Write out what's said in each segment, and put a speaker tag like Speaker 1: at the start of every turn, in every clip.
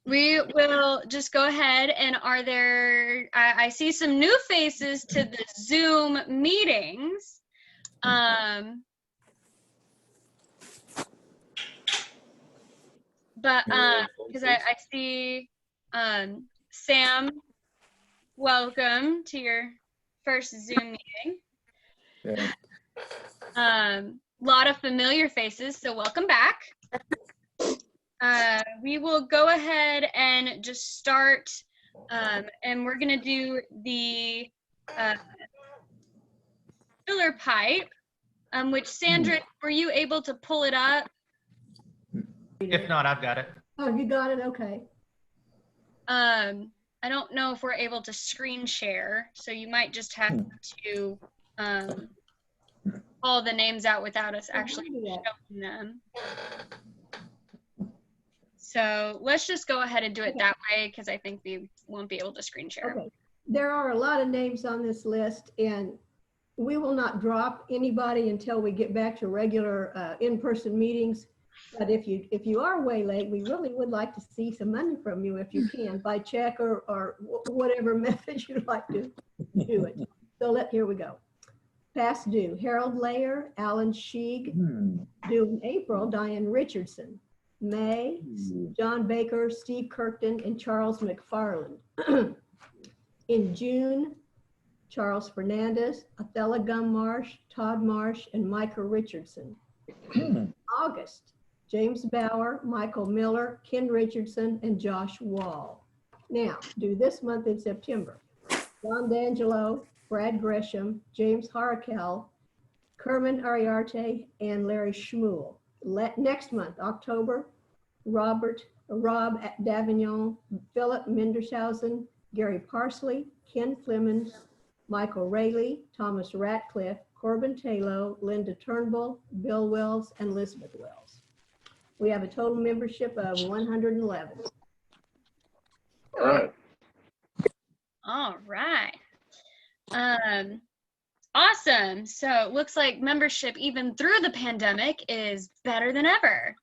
Speaker 1: We will just go ahead and I see some new faces to the Zoom meetings. Because I see Sam, welcome to your first Zoom meeting.
Speaker 2: Yeah.
Speaker 1: Lot of familiar faces, so welcome back. We will go ahead and just start, and we're gonna do the filler pipe, which Sandra, were you able to pull it up?
Speaker 3: If not, I've got it.
Speaker 4: Oh, you got it? Okay.
Speaker 1: I don't know if we're able to screen share, so you might just have to call the names out without us actually showing them. So let's just go ahead and do it that way, because I think we won't be able to screen share.
Speaker 4: Okay. There are a lot of names on this list, and we will not drop anybody until we get back to regular in-person meetings. But if you are way late, we really would like to see some money from you if you can, by check or whatever method you'd like to do it. So here we go. Past due: Harold Layer, Alan Sheeg. Due in April: Diane Richardson. May: John Baker, Steve Kirkton, and Charles McFarland. In June: Charles Fernandez, Othella Gummarsh, Todd Marsh, and Micah Richardson. August: James Bauer, Michael Miller, Ken Richardson, and Josh Wall. Now, due this month in September: John D'Angelo, Brad Gresham, James Harakel, Kerman Ariarte, and Larry Schmuel. Next month, October: Rob Davignon, Philip Mindershausen, Gary Parsley, Ken Flemons, Michael Rayleigh, Thomas Ratcliffe, Corbin Taylor, Linda Turnbull, Bill Wells, and Elizabeth Wells. We have a total membership of 111.
Speaker 2: All right.
Speaker 1: All right. Awesome. So it looks like membership, even through the pandemic, is better than ever.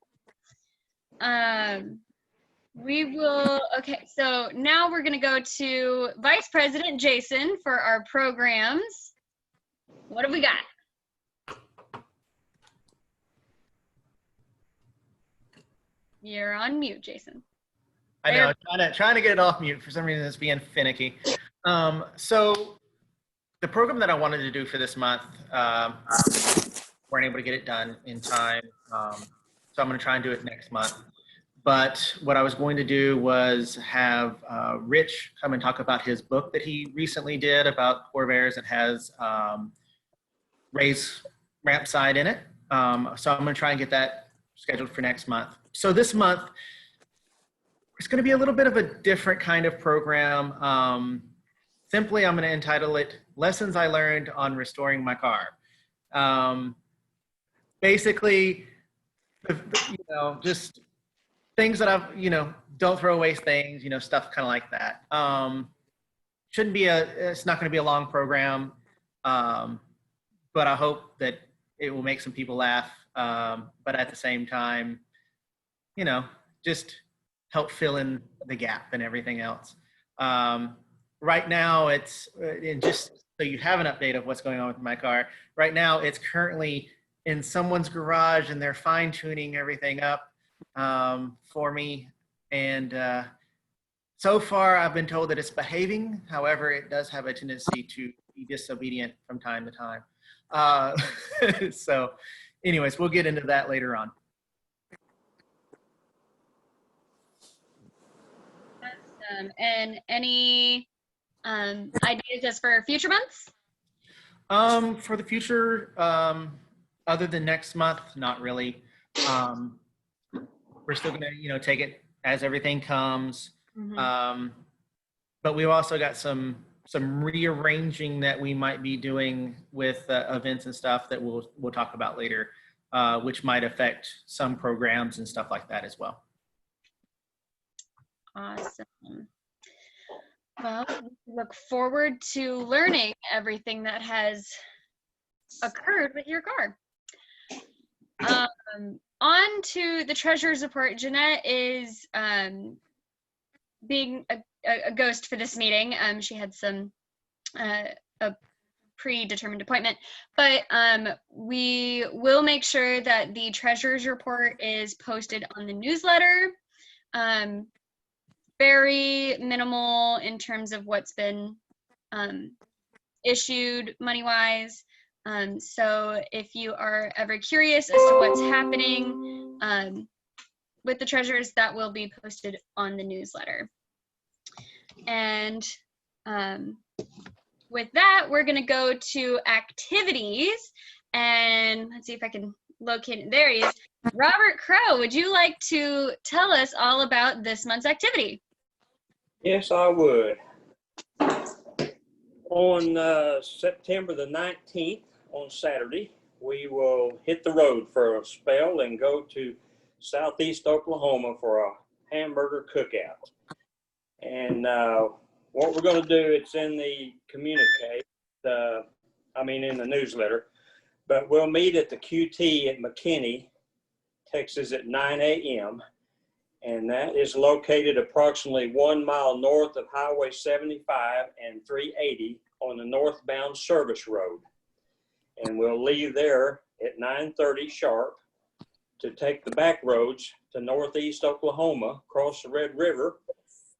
Speaker 1: Okay, so now we're gonna go to Vice President Jayson for our programs. What have we got? You're on mute, Jayson.
Speaker 3: I know, trying to get it off mute. For some reason, it's being finicky. So the program that I wanted to do for this month, weren't able to get it done in time. So I'm going to try and do it next month. But what I was going to do was have Rich come and talk about his book that he recently did about Corvairs that has raised ramp side in it. So I'm going to try and get that scheduled for next month. So this month, it's going to be a little bit of a different kind of program. Simply, I'm going to entitle it Lessons I Learned on Restoring My Car. Basically, just things that I've, don't throw away things, stuff kind of like that. It's not going to be a long program, but I hope that it will make some people laugh. But at the same time, just help fill in the gap and everything else. Right now, and just so you have an update of what's going on with my car, right now it's currently in someone's garage and they're fine tuning everything up for me. And so far I've been told that it's behaving. However, it does have a tendency to be disobedient from time to time. So anyways, we'll get into that later on.
Speaker 1: Awesome. And any ideas just for future months?
Speaker 3: For the future, other than next month, not really. We're still gonna, take it as everything comes. Mm-hmm. But we've also got some rearranging that we might be doing with events and stuff that we'll talk about later, which might affect some programs and stuff like that as well.
Speaker 1: Awesome. Well, we look forward to learning everything that has occurred with your car. On to the treasurer's report. Jeanette is being a ghost for this meeting. She had some a predetermined appointment, but we will make sure that the treasurer's report is posted on the newsletter. Very minimal in terms of what's been issued money-wise. So if you are ever curious as to what's happening with the treasurers, that will be posted on the newsletter. And with that, we're going to go to activities. And let's see if I can locate it. There he is. Robert Crow, would you like to tell us all about this month's activity?
Speaker 5: Yes, I would. On September the 19th, on Saturday, we will hit the road for a spell and go to Southeast Oklahoma for a hamburger cookout. And what we're going to do, it's in the communique, in the newsletter, but we'll meet at the QT at McKinney, Texas at 9 a.m. And that is located approximately 1 mile north of Highway 75 and 380 on the northbound service road. And we'll leave there at 9:30 sharp to take the back roads to Northeast Oklahoma, cross the Red River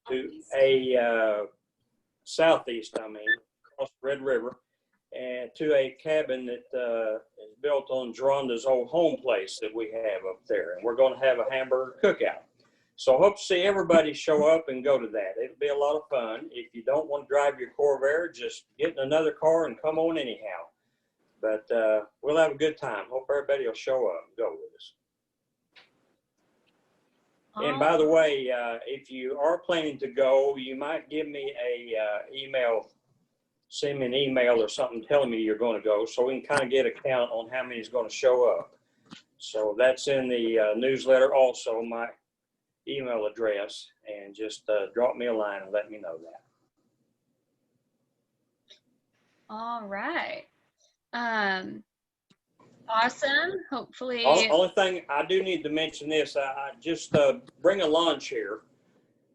Speaker 5: to a southeast, cross the Red River, and to a cabin that is built on Geronda's old home place that we have up there. And we're going to have a hamburger cookout. So I hope to see everybody show up and go to that. It'll be a lot of fun. If you don't want to drive your Corvair, just get in another car and come on anyhow. But we'll have a good time. Hope everybody will show up and go with us. And by the way, if you are planning to go, you might give me a email, send me an email or something telling me you're going to go, so we can kind of get a count on how many is going to show up. So that's in the newsletter also, my email address, and just drop me a line and let me know that.
Speaker 1: All right. Awesome. Hopefully.
Speaker 5: Only thing I do need to mention this, I just bring a lawn chair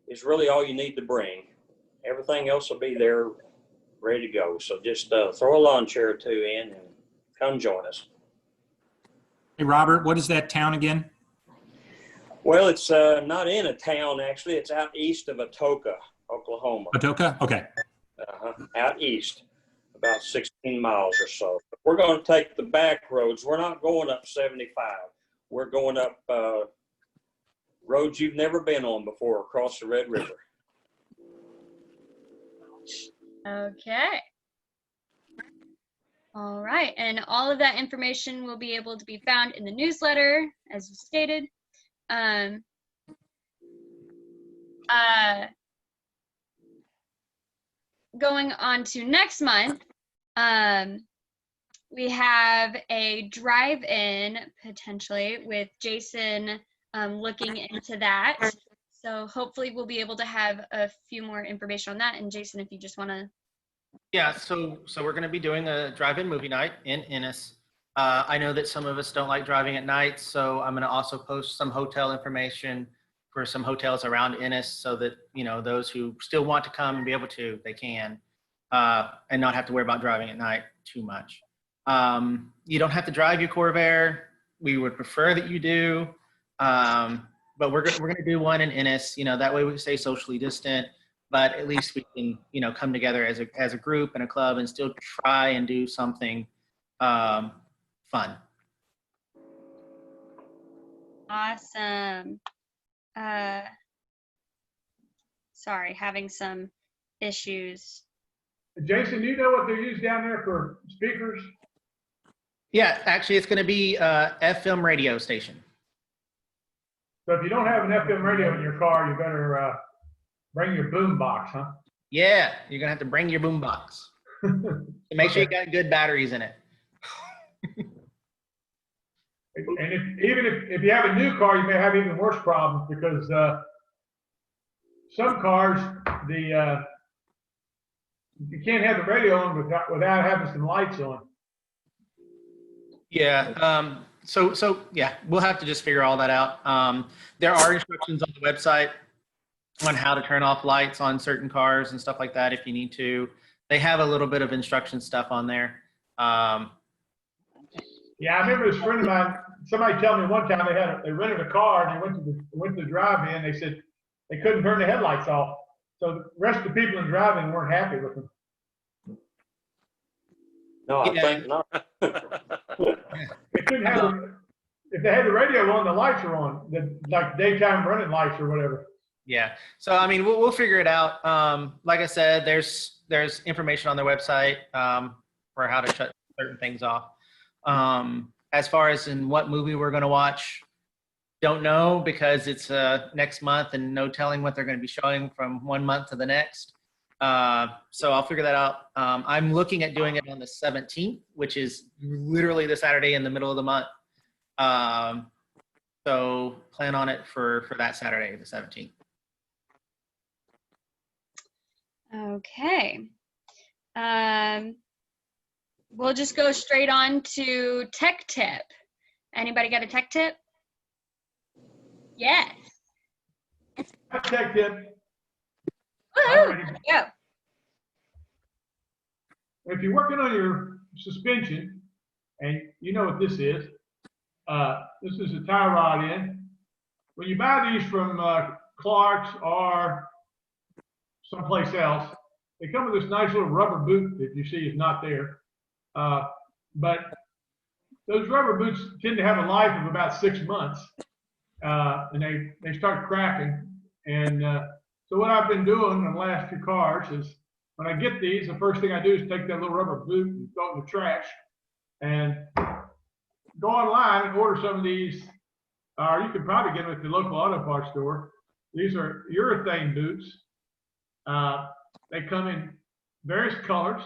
Speaker 5: is really all you need to bring. Everything else will be there ready to go. So just throw a lawn chair or two in and come join us.
Speaker 6: Hey, Robert, what is that town again?
Speaker 5: Well, it's not in a town, actually. It's out east of Atoka, Oklahoma.
Speaker 6: Atoka? Okay.
Speaker 5: Out east, about 16 miles or so. But we're going to take the back roads. We're not going up 75. We're going up roads you've never been on before across the Red River.
Speaker 1: Okay. All right. And all of that information will be able to be found in the newsletter, as you stated. Going on to next month, we have a drive-in potentially with Jayson looking into that. So hopefully we'll be able to have a few more information on that. And Jayson, if you just want to.
Speaker 3: Yeah, so we're going to be doing a drive-in movie night in Ennis. I know that some of us don't like driving at night, so I'm going to also post some hotel information for some hotels around Ennis so that, you know, those who still want to come and be able to, they can, and not have to worry about driving at night too much. You don't have to drive your Corvair. We would prefer that you do, but we're going to do one in Ennis. You know, that way we can stay socially distant, but at least we can, you know, come together as a group and a club and still try and do something fun.
Speaker 1: Awesome. Sorry, having some issues.
Speaker 2: Jayson, do you know what they use down there for speakers?
Speaker 3: Yeah, actually, it's going to be a FM radio station.
Speaker 2: So if you don't have an FM radio in your car, you better bring your boom box, huh?
Speaker 3: Yeah, you're going to have to bring your boom box. Make sure you got good batteries in it.
Speaker 2: And if you have a new car, you may have even worse problems because some cars, you can't have the radio on without having some lights on.
Speaker 3: Yeah. So yeah, we'll have to just figure all that out. There are instructions on the website on how to turn off lights on certain cars and stuff like that if you need to. They have a little bit of instruction stuff on there.
Speaker 2: Yeah, I remember this friend of mine, somebody told me one time they rented a car and they went to the drive-in. They said they couldn't turn the headlights off. So the rest of the people in the drive-in weren't happy with them.
Speaker 5: No, I
Speaker 3: Yeah.
Speaker 5: think not.
Speaker 2: They couldn't have, if they had the radio on, the lights are on, like daytime running lights or whatever.
Speaker 3: Yeah. So, I mean, we'll figure it out. Like I said, there's information on their website for how to shut certain things off. As far as in what movie we're going to watch, don't know because it's next month and no telling what they're going to be showing from one month to the next. So I'll figure that out. I'm looking at doing it on the 17th, which is literally the Saturday in the middle of the month. So plan on it for that Saturday, the 17th.
Speaker 1: Okay. We'll just go straight on to tech tip. Anybody got a tech tip? Yes.
Speaker 2: Tech tip.
Speaker 1: Woohoo! Yeah.
Speaker 2: If you're working on your suspension, and you know what this is a tie rod end. When you buy these from Clark's or someplace else, they come with this nice little rubber boot that you see is not there. But those rubber boots tend to have a life of about 6 months, and they start cracking. And so what I've been doing in the last few cars is when I get these, the first thing I do is take that little rubber boot and throw it in the trash and go online and order some of these. Or you could probably get them at the local auto parts store. These are urethane boots. They come in various colors.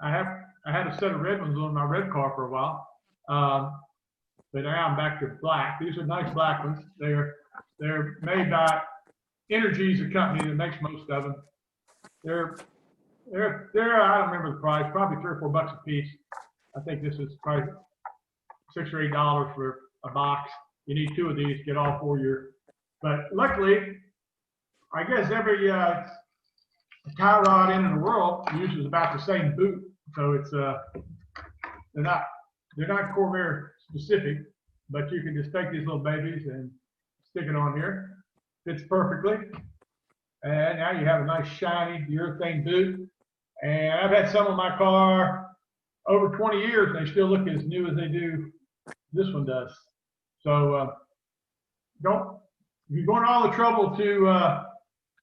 Speaker 2: I had a set of red ones on my red car for a while, but now I'm back to black. These are nice black ones. They're made by Energy's a company that makes most of them. They're I don't remember the price, probably $3 or $4 a piece. I think this is probably $6 or $8 for a box. You need 2 of these to get all 4 years. But luckily, I guess every tie rod end in the world uses about the same boot. So it's they're not Corvair specific, but you can just take these little babies and stick it on here. Fits perfectly. And now you have a nice shiny urethane boot. And I've had some of my car over 20 years and they still look as new as they do this one does. So if you're going to all the trouble to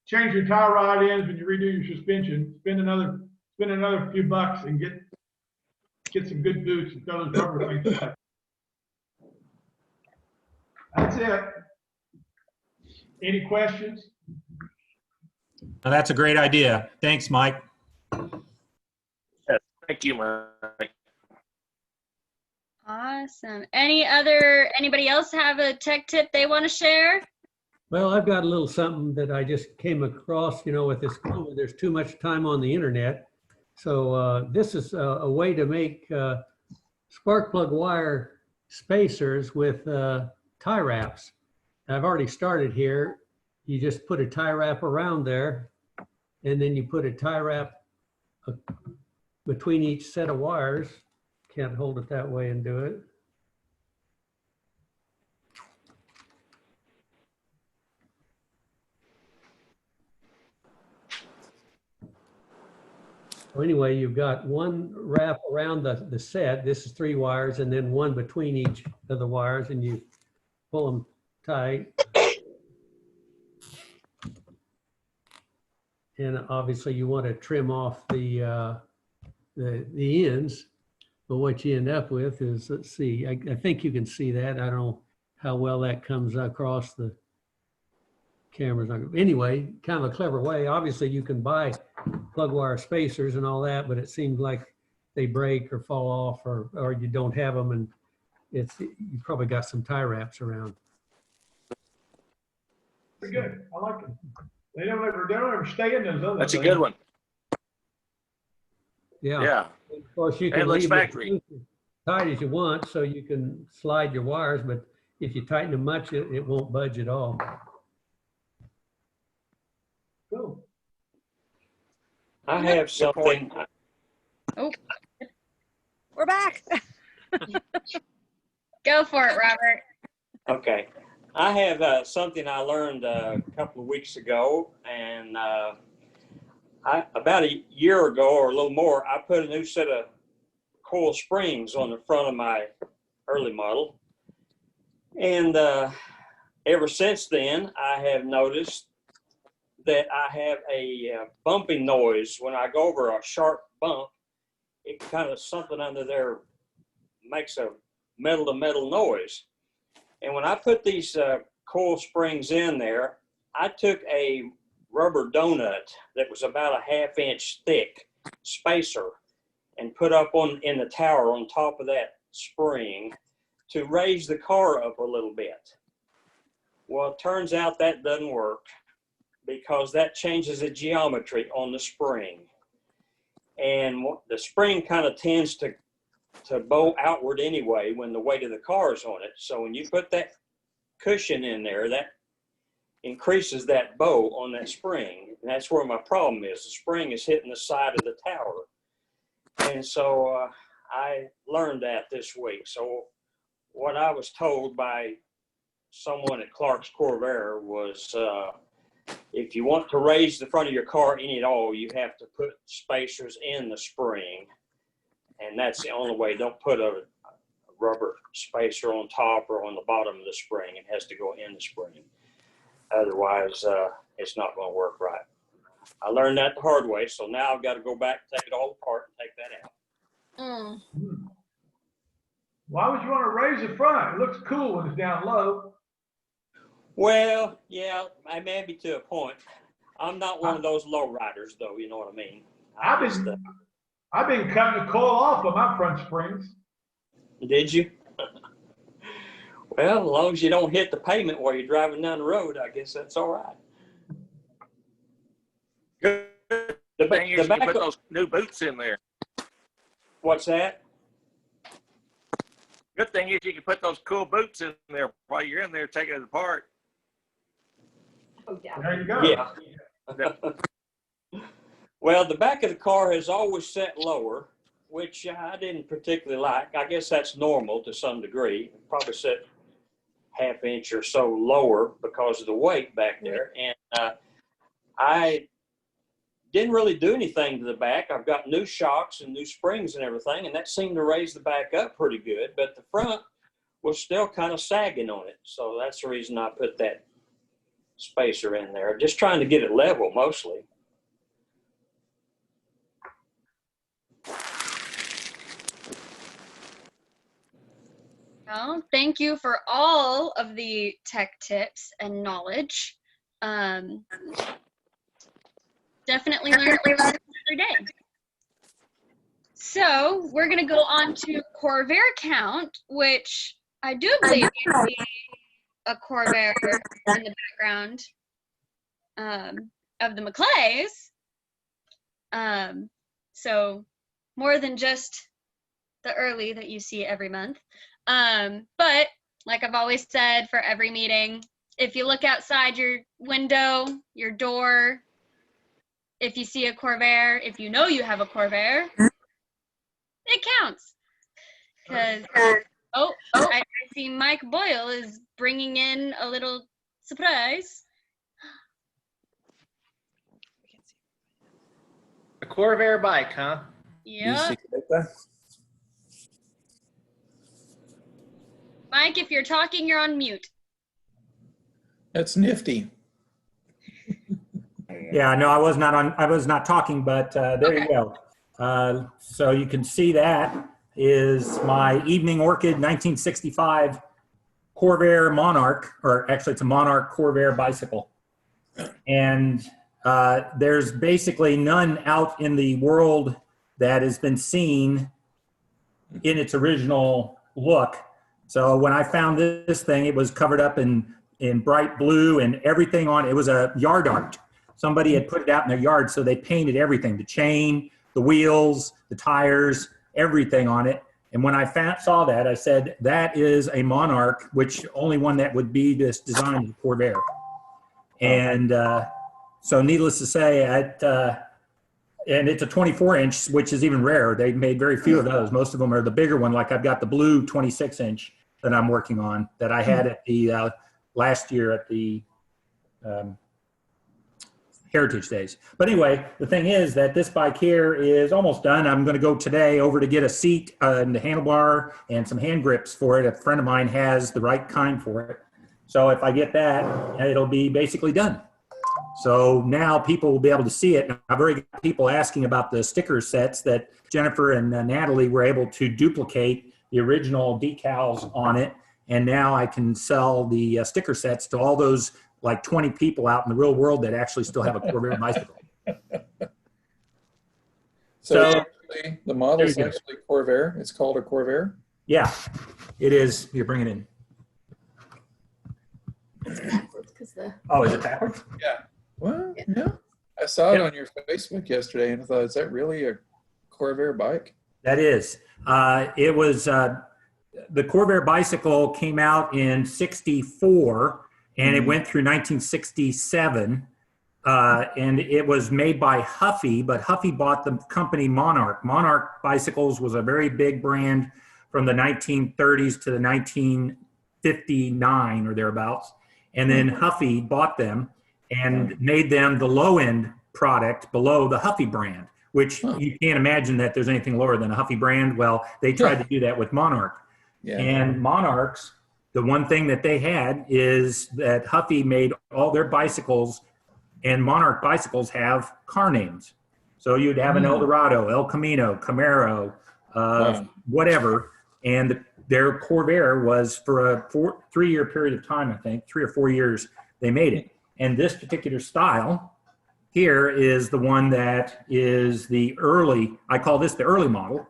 Speaker 2: change your tie rod ends when you redo your suspension, spend another few bucks and get some good boots and throw those rubber things back. That's it. Any questions?
Speaker 6: Now, that's a great idea. Thanks, Mike.
Speaker 5: Yes, thank you, Mike.
Speaker 1: Awesome. Anybody else have a tech tip they want to share?
Speaker 7: Well, I've got a little something that I just came across, with this COVID, there's too much time on the internet. So this is a way to make spark plug wire spacers with tie wraps. I've already started here. You just put a tie wrap around there, and then you put a tie wrap between each set of wires. Can't hold it that way and do it. So anyway, you've got one wrap around the set. This is 3 wires, and then one between each of the wires, and you pull them tight. And obviously you want to trim off the ends, but what you end up with is, let's see, I think you can see that. I don't know how well that comes across the cameras. Anyway, kind of a clever way. Obviously you can buy plug wire spacers and all that, but it seems like they break or fall off or you don't have them, and you probably got some tie wraps around.
Speaker 2: Pretty good. I like it. They don't ever stay in those other
Speaker 5: That's a
Speaker 2: things.
Speaker 5: good one.
Speaker 7: Yeah.
Speaker 5: Yeah.
Speaker 7: Of course, you
Speaker 5: And it
Speaker 7: can
Speaker 5: looks
Speaker 7: leave
Speaker 5: factory.
Speaker 7: it as tight as you want, so you can slide your wires, but if you tighten them much, it won't budge at all.
Speaker 5: I have something.
Speaker 1: Oh,
Speaker 8: We're back.
Speaker 1: go for it, Robert.
Speaker 5: Okay. I have something I learned a couple of weeks ago, and about a year ago or a little more, I put a new set of coil springs on the front of my early model. And ever since then, I have noticed that I have a bumping noise when I go over a sharp bump. It kind of something under there makes a metal to metal noise. And when I put these coil springs in there, I took a rubber donut that was about a 1/2 inch thick spacer and put up in the tower on top of that spring to raise the car up a little bit. Well, it turns out that doesn't work because that changes the geometry on the spring. And the spring kind of tends to bow outward anyway when the weight of the car is on it. So when you put that cushion in there, that increases that bow on that spring. And that's where my problem is. The spring is hitting the side of the tower. And so I learned that this week. So what I was told by someone at Clark's Corvair was if you want to raise the front of your car any at all, you have to put spacers in the spring. And that's the only way. Don't put a rubber spacer on top or on the bottom of the spring. It has to go in the spring. Otherwise, it's not going to work right. I learned that the hard way, so now I've got to go back, take it all apart, and take that out.
Speaker 2: Why would you want to raise the front? It looks cool when it's down low.
Speaker 5: Well, yeah, I may be to a point. I'm not one of those low riders, though. You know what I mean?
Speaker 2: I've been cutting the coil off of my front springs.
Speaker 5: Did you? Well, as long as you don't hit the pavement while you're driving down the road, I guess that's all right.
Speaker 9: Good thing is you can put those new boots in there.
Speaker 5: What's that?
Speaker 9: Good thing is you can put those cool boots in there while you're in there taking it apart.
Speaker 2: There you go.
Speaker 5: Yeah. Well, the back of the car has always set lower, which I didn't particularly like. I guess that's normal to some degree. Probably set 1/2 inch or so lower because of the weight back there. And I didn't really do anything to the back. I've got new shocks and new springs and everything, and that seemed to raise the back up pretty good. But the front was still kind of sagging on it. So that's the reason I put that spacer in there. Just trying to get it level mostly.
Speaker 1: Well, thank you for all of the tech tips and knowledge. Definitely learn every day. So we're going to go on to Corvair count, which I do believe you see a Corvair in the background of the McClays. So more than just the early that you see every month. But like I've always said for every meeting, if you look outside your window, your door, if you see a Corvair, if you know you have a Corvair, it counts. Because, I see Mike Boyle is bringing in a little surprise.
Speaker 3: A Corvair bike, huh?
Speaker 1: Yeah. Mike, if you're talking, you're on mute.
Speaker 10: That's nifty. Yeah, no, I was not talking, but there you go. So you can see that is my Evening Orchid 1965 Corvair Monarch, or actually it's a Monarch Corvair bicycle. And there's basically none out in the world that has been seen in its original look. So when I found this thing, it was covered up in bright blue and everything on it. It was a yard art. Somebody had put it out in their yard, so they painted everything, the chain, the wheels, the tires, everything on it. And when I saw that, I said, that is a Monarch, which only one that would be this design is Corvair. And so needless to say, and it's a 24-inch, which is even rare. They made very few of those. Most of them are the bigger one. Like I've got the blue 26-inch that I'm working on that I had at the last year at the Heritage Days. But anyway, the thing is that this bike here is almost done. I'm going to go today over to get a seat and the handlebar and some hand grips for it. A friend of mine has the right kind for it. So if I get that, it'll be basically done. So now people will be able to see it. I've already got people asking about the sticker sets that Jennifer and Natalie were able to duplicate the original decals on it. And now I can sell the sticker sets to all those like 20 people out in the real world that actually still have a Corvair bicycle.
Speaker 11: So actually, the model is actually Corvair. It's called a Corvair?
Speaker 10: Yeah, it is. You bring it in. Oh, is it backwards?
Speaker 11: Yeah. Well, yeah. I saw it on your Facebook yesterday and I thought, is that really a Corvair bike?
Speaker 10: That is. It was, the Corvair bicycle came out in '64 and it went through 1967. And it was made by Huffy, but Huffy bought the company Monarch. Monarch Bicycles was a very big brand from the 1930s to the 1959 or thereabouts. And then Huffy bought them and made them the low-end product below the Huffy brand, which you can't imagine that there's anything lower than a Huffy brand. Well, they tried to do that with Monarch. And Monarchs, the one thing that they had is that Huffy made all their bicycles, and Monarch bicycles have car names. So you'd have an Eldorado, El Camino, Camaro, whatever. And their Corvair was for a 3-year period of time, I think, 3 or 4 years, they made it. And this particular style here is the one that is the early, I call this the early model.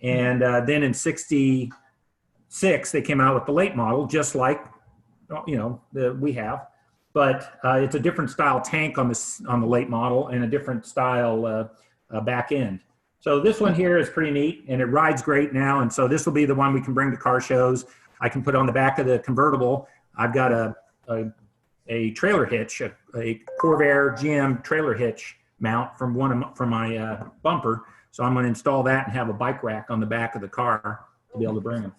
Speaker 10: And then in '66, they came out with the late model, just like, you know, we have. But it's a different style tank on the late model and a different style back end. So this one here is pretty neat and it rides great now. And so this will be the one we can bring to car shows. I can put on the back of the convertible. I've got a trailer hitch, a Corvair GM trailer hitch mount from my bumper. So I'm going to install that and have a bike rack on the back of the car to be able to bring them.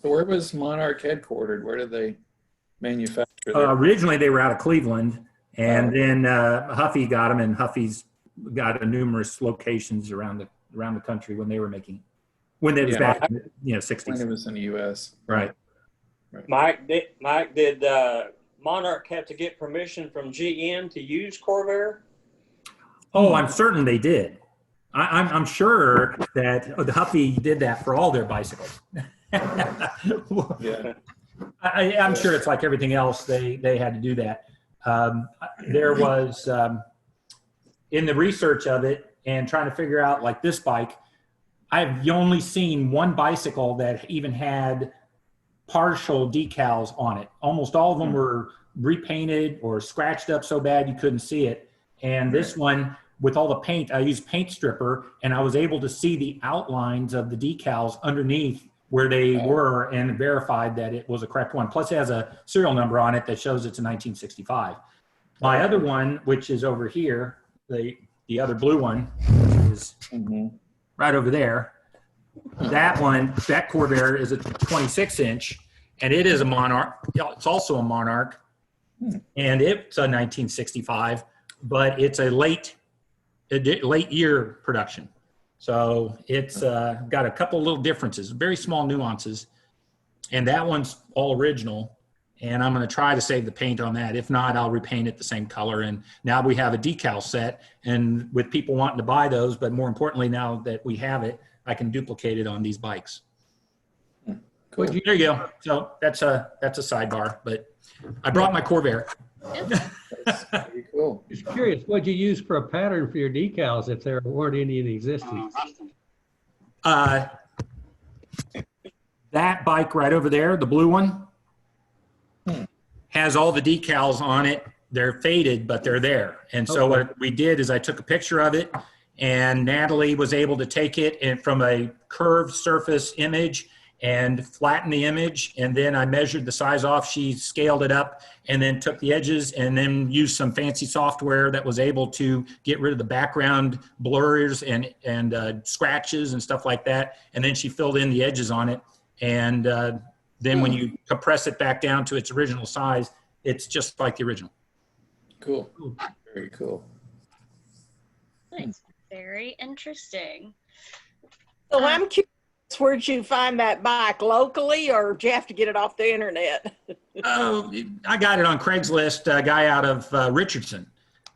Speaker 11: So where was Monarch headquartered? Where did they manufacture them?
Speaker 10: Originally, they were out of Cleveland, and then Huffy got them, and Huffy's got numerous locations around the country when they were making, when they was back in the 60s.
Speaker 11: When it was in the U.S.
Speaker 10: Right.
Speaker 5: Mike, did Monarch have to get permission from GM to use Corvair?
Speaker 10: Oh, I'm certain they did. I'm sure that the Huffy did that for all their bicycles.
Speaker 11: Yeah.
Speaker 10: I'm sure it's like everything else. They had to do that. There was in the research of it and trying to figure out like this bike, I've only seen one bicycle that even had partial decals on it. Almost all of them were repainted or scratched up so bad you couldn't see it. And this one, with all the paint, I used paint stripper and I was able to see the outlines of the decals underneath where they were and verified that it was a correct one. Plus it has a serial number on it that shows it's a 1965. My other one, which is over here, the other blue one, which is right over there. That one, that Corvair is a 26-inch, and it is a Monarch. It's also a Monarch, and it's a 1965, but it's a late year production. So it's got a couple little differences, very small nuances, and that one's all original. And I'm going to try to save the paint on that. If not, I'll repaint it the same color. And now we have a decal set, and with people wanting to buy those, but more importantly, now that we have it, I can duplicate it on these bikes.
Speaker 11: Cool.
Speaker 10: There you go. So that's a sidebar, but I brought my Corvair.
Speaker 11: That's pretty cool.
Speaker 7: Just curious, what'd you use for a pattern for your decals if there weren't any in existence?
Speaker 10: That bike right over there, the blue one, has all the decals on it. They're faded, but they're there. And so what we did is I took a picture of it, and Natalie was able to take it from a curved surface image and flattened the image. And then I measured the size off. She scaled it up and then took the edges and then used some fancy software that was able to get rid of the background blurs and scratches and stuff like that. And then she filled in the edges on it. And then when you compress it back down to its original size, it's just like the original.
Speaker 11: Cool. Very cool.
Speaker 1: Nice. Very interesting.
Speaker 8: So I'm curious, where'd you find that bike, locally, or did you have to get it off the internet?
Speaker 10: Oh, I got it on Craigslist, a guy out of Richardson.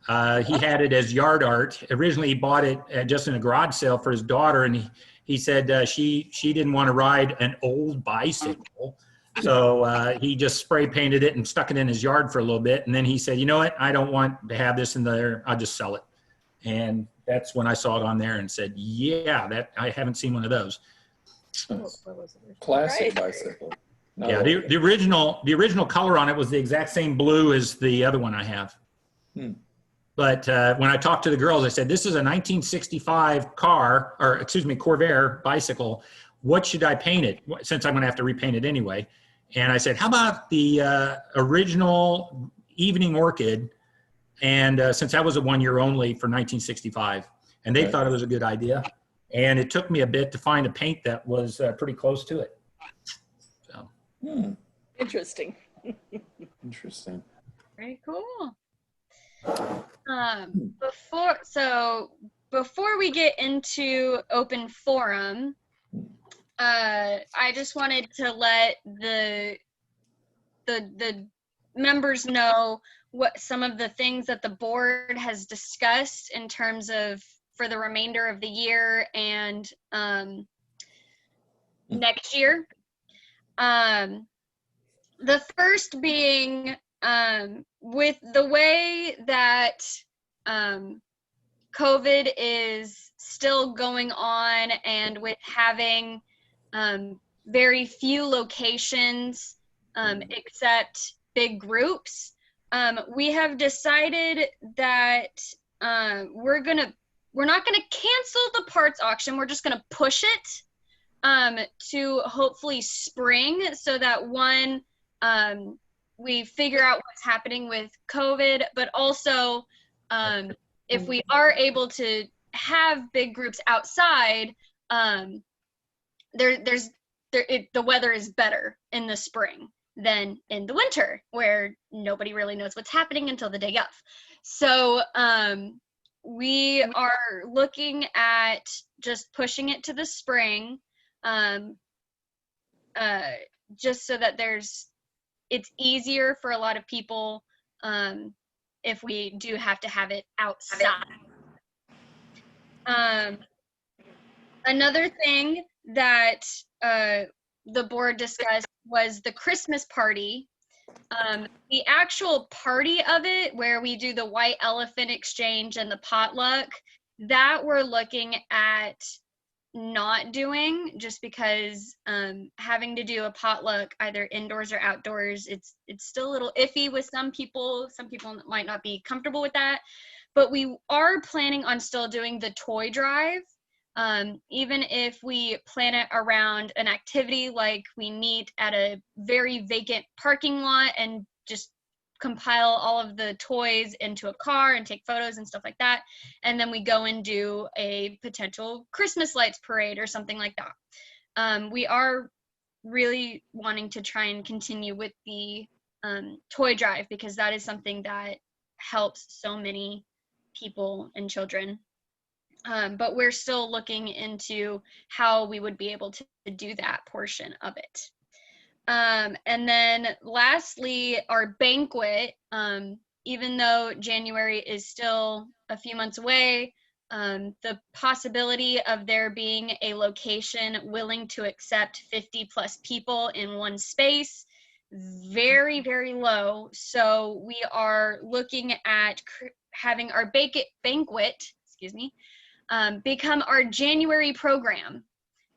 Speaker 10: He had it as yard art. Originally, he bought it just in a garage sale for his daughter, and he said she didn't want to ride an old bicycle. So he just spray painted it and stuck it in his yard for a little bit. And then he said, you know what, I don't want to have this in there. I'll just sell it. And that's when I saw it on there and said, yeah, I haven't seen one of those.
Speaker 11: Classic bicycle. No.
Speaker 10: Yeah, the original color on it was the exact same blue as the other one I have. But when I talked to the girls, I said, this is a 1965 Corvair bicycle. What should I paint it? Since I'm going to have to repaint it anyway. And I said, how about the original Evening Orchid? And since that was a 1 year only for 1965, and they thought it was a good idea. And it took me a bit to find a paint that was pretty close to it. So.
Speaker 8: Interesting.
Speaker 11: Interesting.
Speaker 1: Very cool. Before we get into open forum, I just wanted to let the members know what some of the things that the board has discussed in terms of for the remainder of the year and next year. The first being with the way that COVID is still going on, and with having very few locations except big groups, we have decided that we're not gonna cancel the parts auction. We're just gonna push it to hopefully spring, so that one, we figure out what's happening with COVID, but also if we are able to have big groups outside, the weather is better in the spring than in the winter, where nobody really knows what's happening until the day of. So we are looking at just pushing it to the spring, just so that it's easier for a lot of people if we do have to have it outside. Another thing that the board discussed was the Christmas party. The actual party of it, where we do the white elephant exchange and the potluck, that we're looking at not doing, just because having to do a potluck either indoors or outdoors, it's still a little iffy with some people. Some people might not be comfortable with that, but we are planning on still doing the toy drive. Even if we plan it around an activity, like we meet at a very vacant parking lot and just compile all of the toys into a car and take photos and stuff like that. And then we go and do a potential Christmas lights parade or something like that. We are really wanting to try and continue with the toy drive, because that is something that helps so many people and children. But we're still looking into how we would be able to do that portion of it. And then lastly, our banquet, even though January is still a few months away, the possibility of there being a location willing to accept 50 plus people in one space, very, very low. So we are looking at having our banquet, become our January program.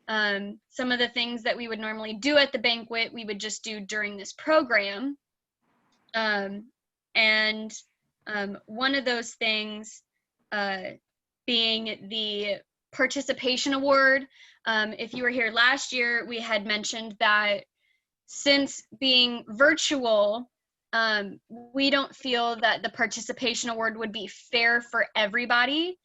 Speaker 1: Some of the things that we would normally do at the banquet, we would just do during this program. And one of those things being the participation award. If you were here last year, we had mentioned that since being virtual, we don't feel that the participation award would be fair for everybody,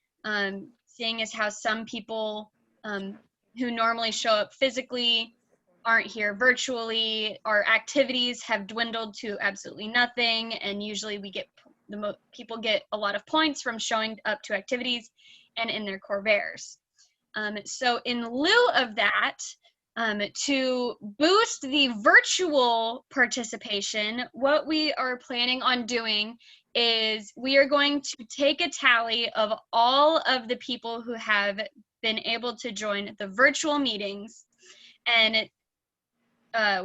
Speaker 1: seeing as how some people who normally show up physically aren't here virtually. Our activities have dwindled to absolutely nothing, and usually we get people get a lot of points from showing up to activities and in their Corvairs. So in lieu of that, to boost the virtual participation, what we are planning on doing is we are going to take a tally of all of the people who have been able to join the virtual meetings. And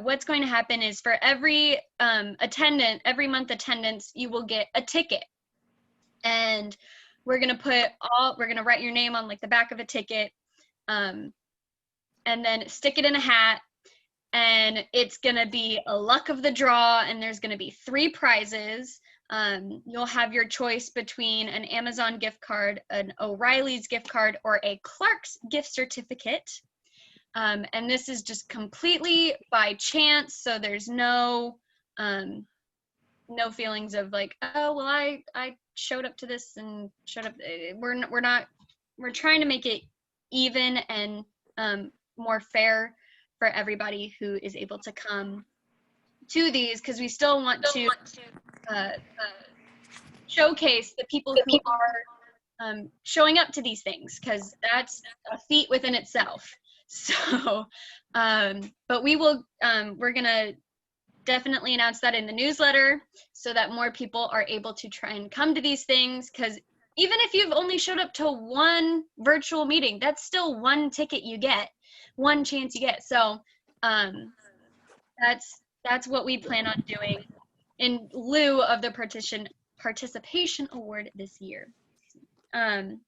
Speaker 1: what's going to happen is for every every month attendance, you will get a ticket. And we're going to write your name on like the back of a ticket, and then stick it in a hat, and it's going to be a luck of the draw, and there's going to be 3 prizes. You'll have your choice between an Amazon gift card, an O'Reilly's gift card, or a Clark's gift certificate. And this is just completely by chance, so there's no feelings of like, oh well, I showed up to this and showed up. We're trying to make it even and more fair for everybody who is able to come to these, because we still want to showcase the people who are showing up to these things, because that's a feat within itself. So, but we will, we're gonna definitely announce that in the newsletter so that more people are able to try and come to these things, because even if you've only showed up to 1 virtual meeting, that's still 1 ticket you get, 1 chance you get. So that's what we plan on doing in lieu of the participation award this year. And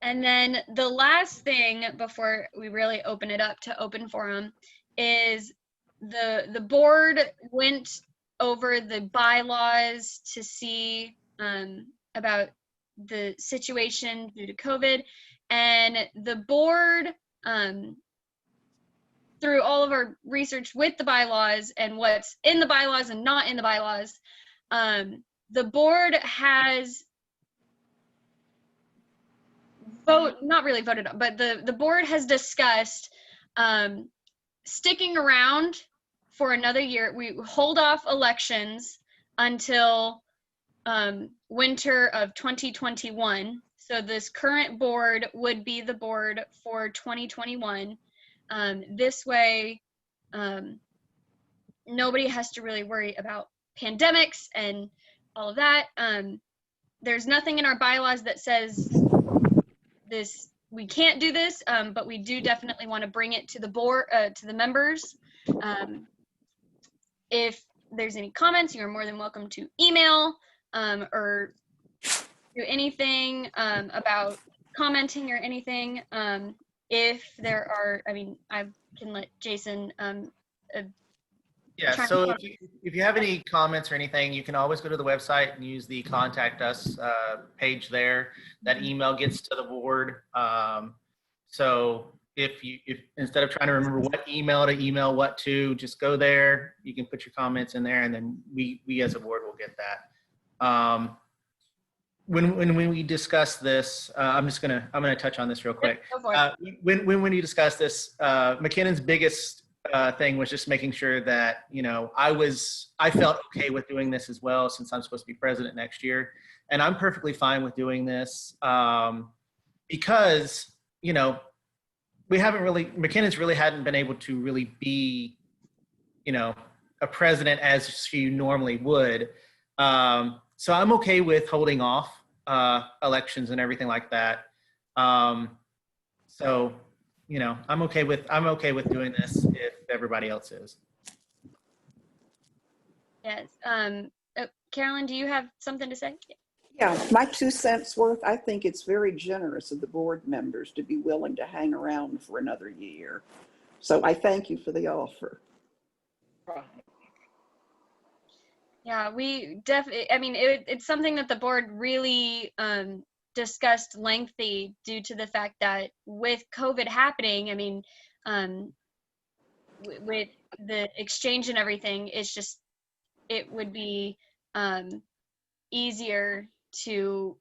Speaker 1: then the last thing before we really open it up to open forum is the board went over the bylaws to see about the situation due to COVID, and the board, through all of our research with the bylaws and what's in the bylaws and not in the bylaws, the board has not really voted on, but the board has discussed sticking around for another year. We hold off elections until winter of 2021. So this current board would be the board for 2021. This way, nobody has to really worry about pandemics and all of that. There's nothing in our bylaws that says we can't do this, but we do definitely want to bring it to the board, to the members. If there's any comments, you're more than welcome to email or do anything about commenting or anything. If there are, I mean, I can let Jayson.
Speaker 3: Yeah, so if you have any comments or anything, you can always go to the website and use the contact us page there. That email gets to the board. So if instead of trying to remember what email to email what to, just go there. You can put your comments in there, and then we as a board will get that. When we discuss this, I'm gonna touch on this real quick. When we discuss this, McKinnon's biggest thing was just making sure that, you know, I felt okay with doing this as well, since I'm supposed to be president next year, and I'm perfectly fine with doing this because, you know, McKinnon's really hadn't been able to really be, you know, a president as she normally would. So I'm okay with holding off elections and everything like that. So, you know, I'm okay with doing this if everybody else is.
Speaker 1: Yes. Carolyn, do you have something to say?
Speaker 12: Yeah, my 2 cents worth. I think it's very generous of the board members to be willing to hang around for another year. So I thank you for the offer.
Speaker 1: Yeah, we definitely, I mean, it's something that the board really discussed lengthy due to the fact that with COVID happening, I mean, with the exchange and everything, it's just, it would be easier to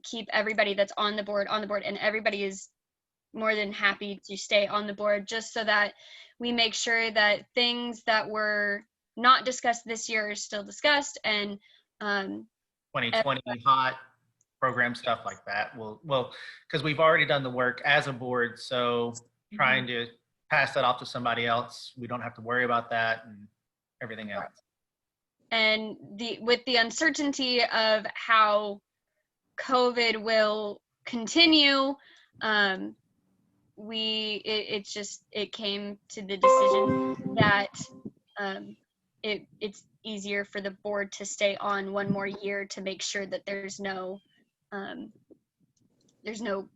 Speaker 1: keep everybody that's on the board, and everybody is more than happy to stay on the board, just so that we make sure that things that were not discussed this year are still discussed, and
Speaker 3: 2020 hot program stuff like that. Well, because we've already done the work as a board, so trying to pass that off to somebody else, we don't have to worry about that and everything else.
Speaker 1: And with the uncertainty of how COVID will continue, it came to the decision that it's easier for the board to stay on one more year to make sure that there's no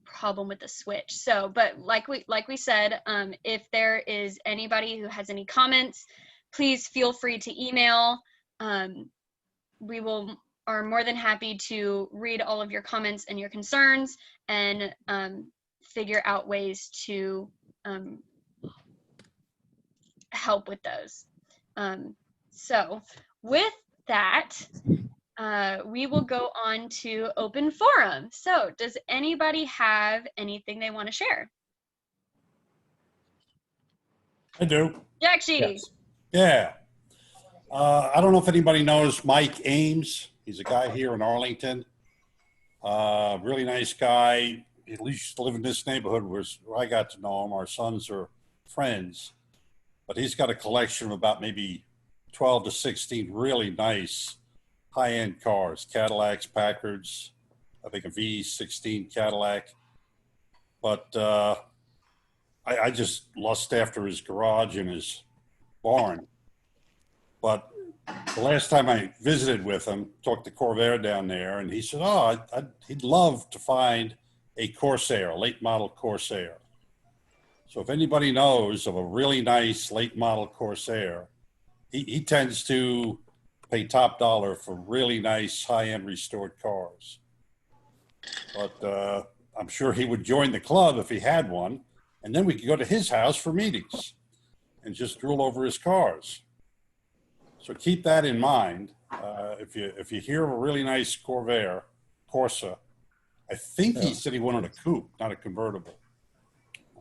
Speaker 1: problem with the switch. So, but like we said, if there is anybody who has any comments, please feel free to email. We are more than happy to read all of your comments and your concerns, and figure out ways to help with those. So with that, we will go on to open forum. So does anybody have anything they want to share?
Speaker 13: I do.
Speaker 1: Jack Sheedy.
Speaker 13: Yes. Yeah. I don't know if anybody knows Mike Ames. He's a guy here in Arlington. Really nice guy. At least used to live in this neighborhood where I got to know him. Our sons are friends. But he's got a collection of about maybe 12 to 16 really nice high-end cars, Cadillacs, Packards, I think a V16 Cadillac. But I just lust after his garage and his barn. But the last time I visited with him, talked to Corvair down there, and he said, he'd love to find a Corsair, a late model Corsair. So if anybody knows of a really nice late model Corsair, he tends to pay top dollar for really nice high-end restored cars. But I'm sure he would join the club if he had one, and then we could go to his house for meetings and just drool over his cars. So keep that in mind. If you hear of a really nice Corsa, I think he said he wanted a coupe, not a convertible.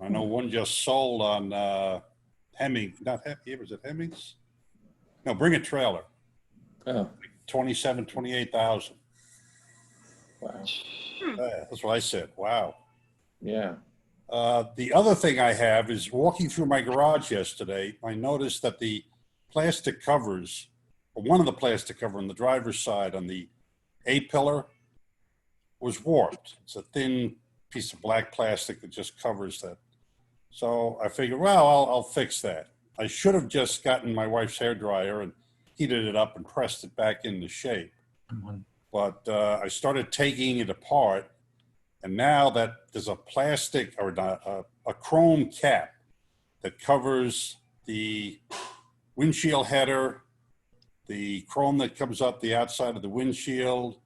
Speaker 13: I know one just sold on Hemming, was it Hemmings? No, Bring a Trailer.
Speaker 11: Oh.
Speaker 13: 28,000.
Speaker 11: Wow.
Speaker 13: That's what I said. Wow.
Speaker 11: Yeah.
Speaker 13: The other thing I have is walking through my garage yesterday, I noticed that the plastic covers, or one of the plastic cover on the driver's side on the A-pillar was warped. It's a thin piece of black plastic that just covers that. So I figured, well, I'll fix that. I should have just gotten my wife's hairdryer and heated it up and pressed it back into shape. But I started taking it apart, and now that there's a plastic or a chrome cap that covers the windshield header, the chrome that comes up the outside of the windshield,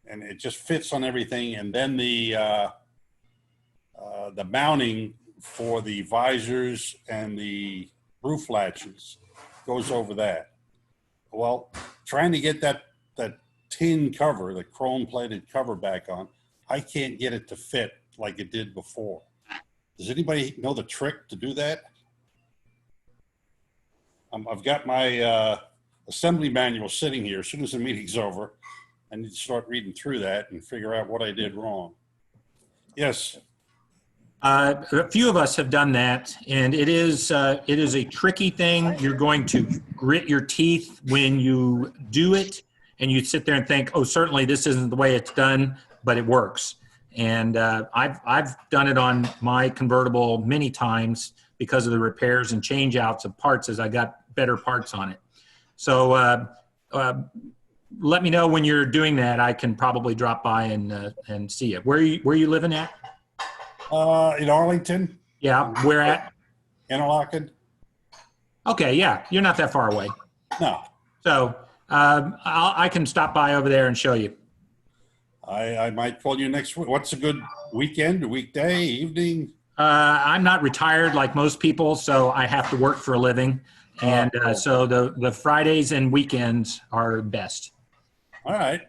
Speaker 13: and it just fits on everything. And then the mounting for the visors and the roof latches goes over that. Well, trying to get that tin cover, the chrome plated cover back on, I can't get it to fit like it did before. Does anybody know the trick to do that? I've got my assembly manual sitting here. As soon as the meeting's over, I need to start reading through that and figure out what I did wrong. Yes.
Speaker 10: A few of us have done that, and it is a tricky thing. You're going to grit your teeth when you do it, and you sit there and think, oh, certainly this isn't the way it's done, but it works. And I've done it on my convertible many times because of the repairs and change outs of parts as I got better parts on it. So let me know when you're doing that. I can probably drop by and see it. Where are you living at?
Speaker 13: In Arlington.
Speaker 10: Yeah, where at?
Speaker 13: Interlochen.
Speaker 10: Okay, yeah, you're not that far away.
Speaker 13: No.
Speaker 10: So I can stop by over there and show you.
Speaker 13: I might call you next week. What's a good weekend, weekday, evening?
Speaker 10: I'm not retired like most people, so I have to work for a living. And so the Fridays and weekends are best.
Speaker 13: All right.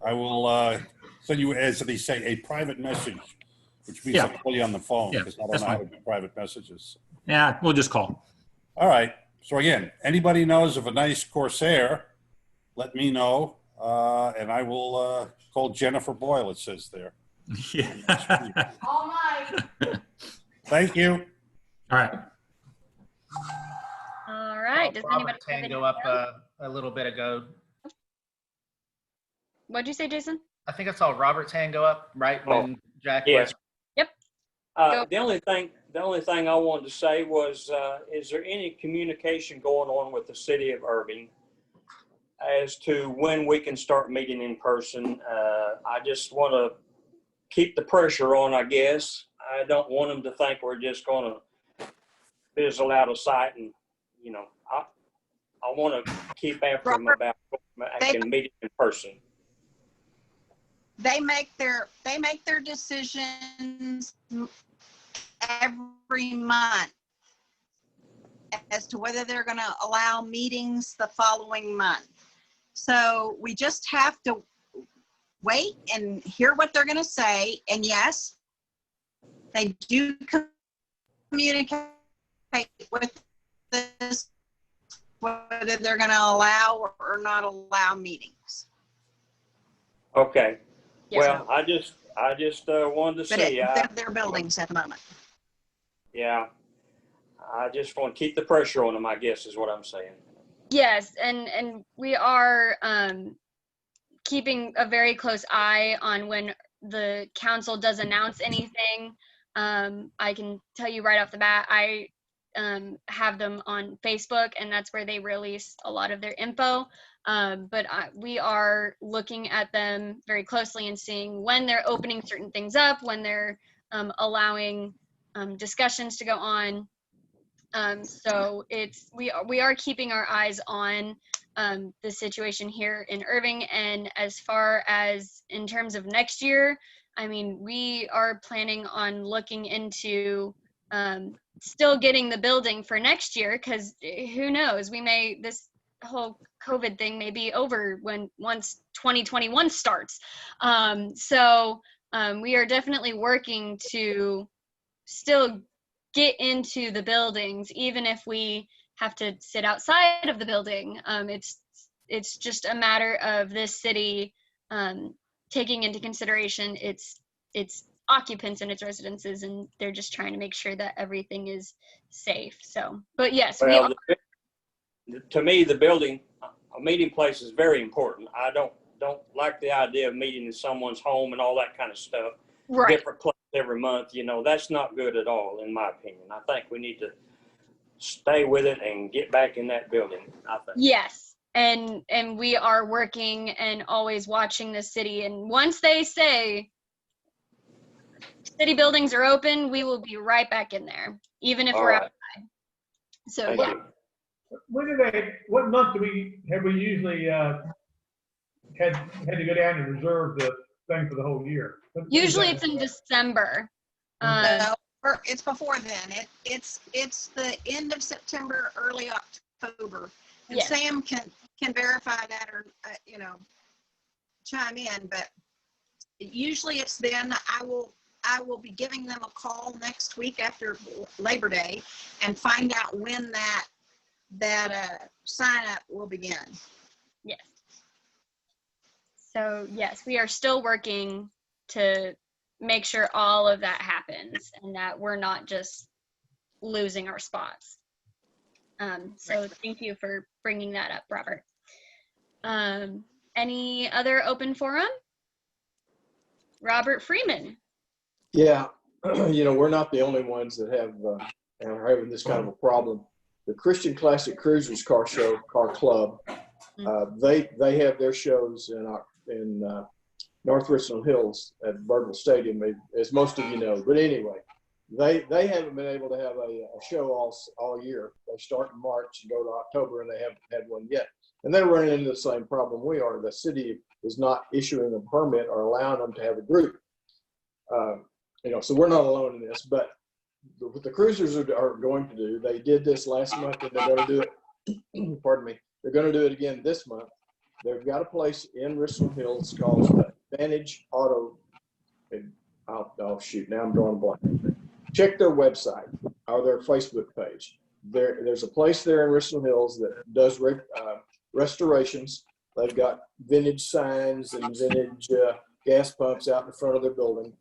Speaker 13: I will send you, as they say, a private message, which means I'll call you on the phone because I don't know how to do private messages.
Speaker 10: Yeah, we'll just call.
Speaker 13: All right. So again, anybody knows of a nice Corsair, let me know, and I will call Jennifer Boyle, it says there.
Speaker 10: Yeah.
Speaker 8: All night.
Speaker 13: Thank you.
Speaker 10: All right.
Speaker 1: All right. Does anybody
Speaker 3: Robert's hand go up a little bit ago?
Speaker 1: What'd you say, Jason?
Speaker 3: I think I saw Robert's hand go up right when Jack
Speaker 5: Yes.
Speaker 1: Yep.
Speaker 5: The only thing I wanted to say was, is there any communication going on with the city of Irving as to when we can start meeting in person? I just want to keep the pressure on, I guess. I don't want them to think we're just going to fizzle out of sight, and I want to keep after them about meeting in person.
Speaker 14: They make their decisions every month as to whether they're going to allow meetings the following month. So we just have to wait and hear what they're going to say. And yes, they do communicate with us whether they're going to allow or not allow meetings.
Speaker 5: Okay.
Speaker 14: Yes.
Speaker 5: Well, I just wanted to
Speaker 14: But
Speaker 5: see.
Speaker 14: they're buildings at the moment.
Speaker 5: Yeah. I just want to keep the pressure on them, I guess, is what I'm saying.
Speaker 1: Yes, and we are keeping a very close eye on when the council does announce anything. I can tell you right off the bat, I have them on Facebook, and that's where they release a lot of their info. But we are looking at them very closely and seeing when they're opening certain things up, when they're allowing discussions to go on. So we are keeping our eyes on the situation here in Irving. And as far as in terms of next year, I mean, we are planning on looking into still getting the building for next year, because who knows, this whole COVID thing may be over once 2021 starts. So we are definitely working to still get into the buildings, even if we have to sit outside of the building. It's just a matter of this city taking into consideration its occupants and its residences, and they're just trying to make sure that everything is safe. So, but yes,
Speaker 5: well, to me, the building, a meeting place is very important. I don't like the idea of meeting in someone's home and all that kind of stuff.
Speaker 1: Right.
Speaker 5: Different place every month, that's not good at all, in my opinion. I think we need to stay with it and get back in that building, I think.
Speaker 1: Yes, and we are working and always watching the city, and once they say city buildings are open, we will be right back in there, even if we're outside. So yeah.
Speaker 2: What month have we usually had to go down and reserve the thing for the whole year?
Speaker 1: Usually it's in December.
Speaker 14: No, it's before then. It's the end of September, early October. And
Speaker 1: yes.
Speaker 14: Sam can verify that or chime in, but usually it's then. I will be giving them a call next week after Labor Day and find out when that sign up will begin.
Speaker 1: Yes. So yes, we are still working to make sure all of that happens and that we're not just losing our spots. So thank you for bringing that up, Robert. Any other open forum? Robert Freeman.
Speaker 15: Yeah, we're not the only ones that are having this kind of a problem. The Christian Classic Cruisers Car Club, they have their shows in North Richland Hills at Burgle Stadium, as most of you know. But anyway, they haven't been able to have a show all year. They start in March and go to October, and they haven't had one yet. And they're running into the same problem we are. The is not issuing a permit or allowing them to have a group. So we're not alone in this, but what the cruisers are going to do, they did this last month and they're going to do it, pardon me, they're going to do it again this month. They've got a place in Richland Hills called Advantage Auto. And oh shoot, now I'm drawing a blank. Check their website or their Facebook page. There's a place there in Richland Hills that does restorations. They've got vintage signs and vintage gas pumps out in front of their building.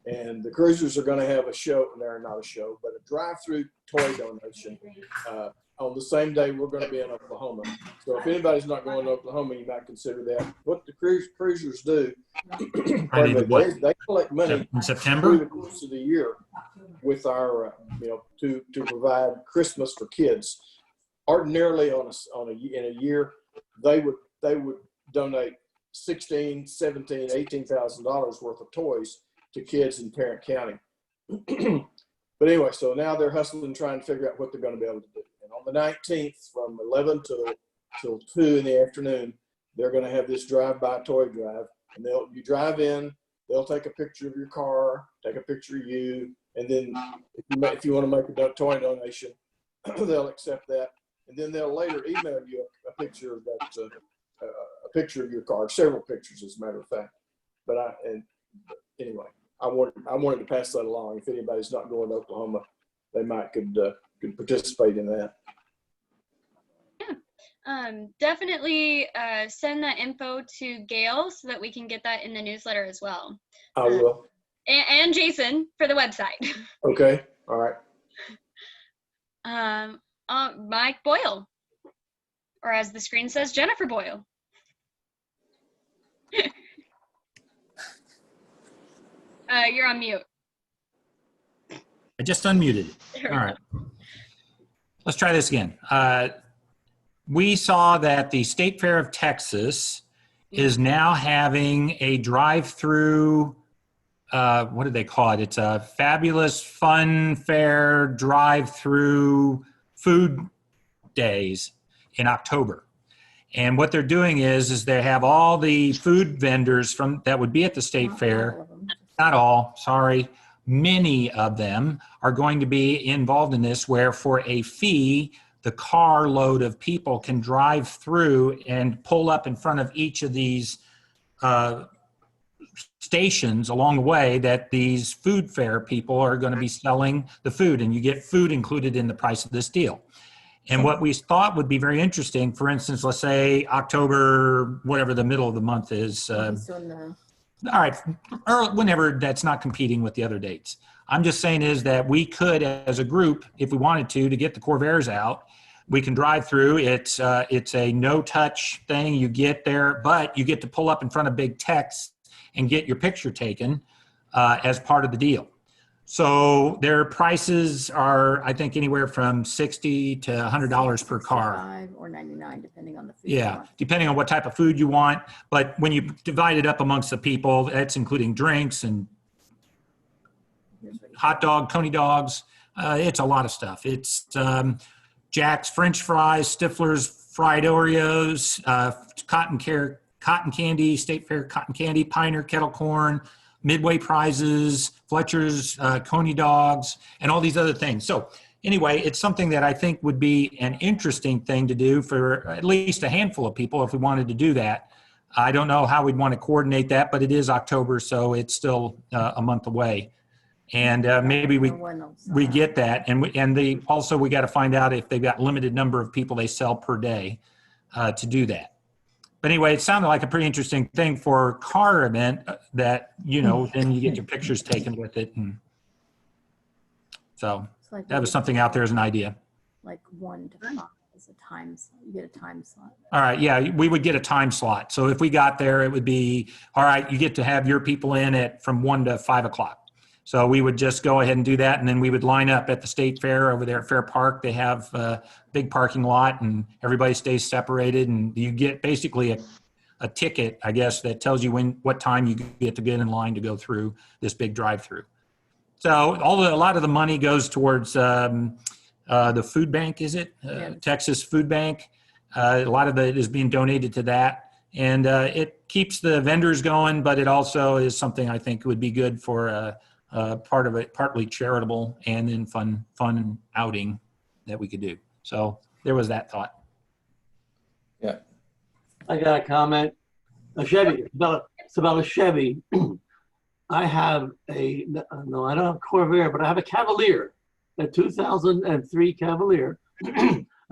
Speaker 15: And the cruisers are going to have a show, not a show, but a drive-through toy donation on the same day we're going to be in Oklahoma. So if anybody's not going to Oklahoma, you might consider that. What the cruisers do, they collect money
Speaker 6: in September
Speaker 15: through the course of the year with our, to provide Christmas for kids. Ordinarily, in a year, they would donate $16,000, $17,000, $18,000 worth of toys to kids in Tarrant County. But anyway, so now they're hustling, trying to figure out what they're going to be able to do. And on the 19th, from 11 till 2 in the afternoon, they're going to have this drive-by toy drive. And you drive in, they'll take a picture of your car, take a picture of you, and then if you want to make a toy donation, they'll accept that. And then they'll later email you a picture of that, a picture of your car, several pictures, as a matter of fact. But anyway, I wanted to pass that along. If anybody's not going to Oklahoma, they could participate in that.
Speaker 1: Yeah, definitely send that info to Gail so that we can get that in the newsletter as well.
Speaker 15: I will.
Speaker 1: And Jayson for the website.
Speaker 15: Okay. All right.
Speaker 1: Mike Boyle, or as the screen says, Jennifer Boyle. You're on mute.
Speaker 6: I just unmuted it. All right. Let's try this again. We saw that the State Fair of Texas is now having a drive-through, what do they call it? It's a fabulous fun fair drive-through food days in October. And what they're doing is they have all the food vendors that would be at the State Fair. Not all, sorry. Many of them are going to be involved in this, where for a fee, the carload of people can drive through and pull up in front of each of these stations along the way that these food fair people are going to be selling the food, and you get food included in the price of this deal. And what we thought would be very interesting, for instance, let's say October, whatever the middle of the month is. All right, or whenever that's not competing with the other dates. I'm just saying is that we could, as a group, if we wanted to get the Corvairs out, we can drive through. It's a no-touch thing. You get there, but you get to pull up in front of big text and get your picture taken as part of the deal. So their prices are, I think, anywhere from $60 to $100 per car.
Speaker 16: Or $99, depending on the food.
Speaker 6: Yeah, depending on what type of food you want. But when you divide it up amongst the people, that's including drinks and hot dog, coney dogs. It's a lot of stuff. It's Jack's French fries, Stifler's fried Oreos, cotton candy, State Fair cotton candy, Pioneer kettle corn, Midway prizes, Fletcher's coney dogs, and all these other things. So anyway, it's something that I think would be an interesting thing to do for at least a handful of people if we wanted to do that. I don't know how we'd want to coordinate that, but it is October, so it's still a month away. And maybe we get that. And also we got to find out if they've got limited number of people they sell per day to do that. But anyway, it sounded like a pretty interesting thing for a car event that, then you get your pictures taken with it. And so
Speaker 16: like
Speaker 6: that was something out there as an idea.
Speaker 16: Like 1 to 5 is a time slot. You get a time slot.
Speaker 6: All right. Yeah, we would get a time slot. So if we got there, it would be, all right, you get to have your people in from 1 to 5 o'clock. So we would just go ahead and do that. And then we would line up at the State Fair over there at Fair Park. They have a big parking lot and everybody stays separated. And you get basically a ticket, I guess, that tells you what time you get to get in line to go through this big drive-through. So a lot of the money goes towards the food bank, is it?
Speaker 16: Yeah.
Speaker 6: Texas Food Bank. A lot of it is being donated to that. And it keeps the vendors going, but it also is something I think would be good for part of it, partly charitable and then fun outing that we could do. So there was that thought.
Speaker 11: Yeah.
Speaker 17: I got a comment. A Chevy. It's about a Chevy. I have no, I don't have a Corvair, but I have a Cavalier, a 2003 Cavalier.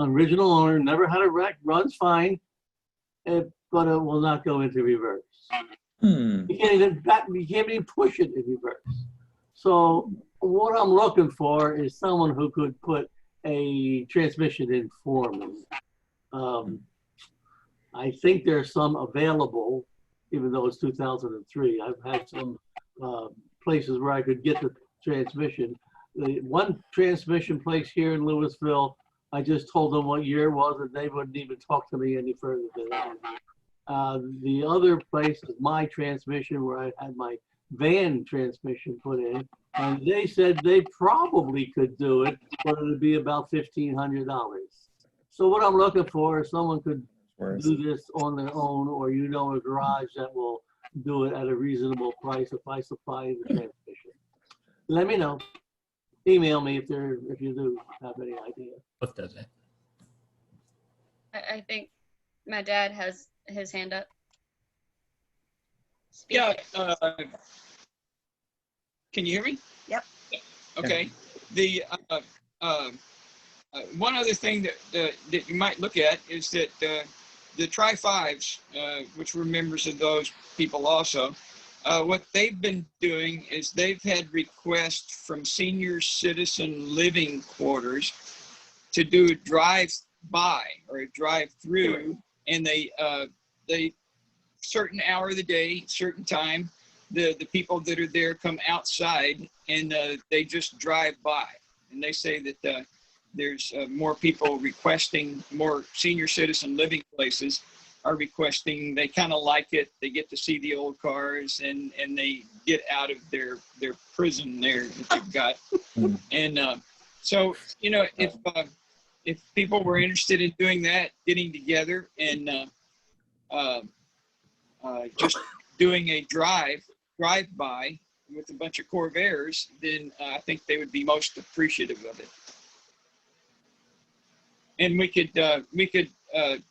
Speaker 17: Original owner, never had a wreck, runs fine, but it will not go into reverse. You can't even push it in reverse. So what I'm looking for is someone who could put a transmission in for me. I think there's some available, even though it's 2003. I've had some places where I could get the transmission. The one transmission place here in Louisville, I just told them what year it was, and they wouldn't even talk to me any further than that. The other place is my transmission, where I had my van transmission put in, and they said they probably could do it, but it would be about $1,500. So what I'm looking for is someone could do this on their own, or a garage that will do it at a reasonable price if I supply the transmission. Let me know. Email me if you do have any idea.
Speaker 6: What does it?
Speaker 1: I think my dad has his hand up.
Speaker 18: Yeah. Can you hear me?
Speaker 14: Yep.
Speaker 18: Okay. The one other thing that you might look at is that the Tri-5s, which were members of those people also, what they've been doing is they've had requests from senior citizen living quarters to do a drive-by or a drive-through, and they certain hour of the day, certain time, the people that are there come outside and they just drive by, and they say that there's more people requesting, more senior citizen living places are requesting. They kind of like it. They get to see the old cars, and they get out of their prison there that they've got. And so, if people were interested in doing that, getting together and just doing a drive-by with a bunch of Corvairs, then I think they would be most appreciative of it. And we could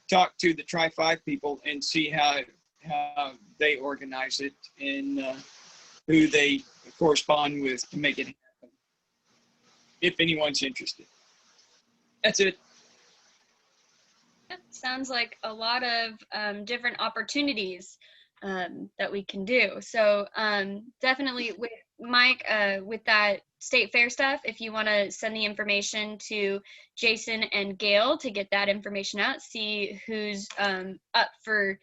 Speaker 18: talk to the Tri-5 people and see how they organize it and who they correspond with to make it happen, if anyone's interested. That's it.
Speaker 1: Yep, sounds like a lot of different opportunities that we can do. So definitely with Mike, with that state fair stuff, if you want to send the information to Jayson and Gail to get that information out, see who's up for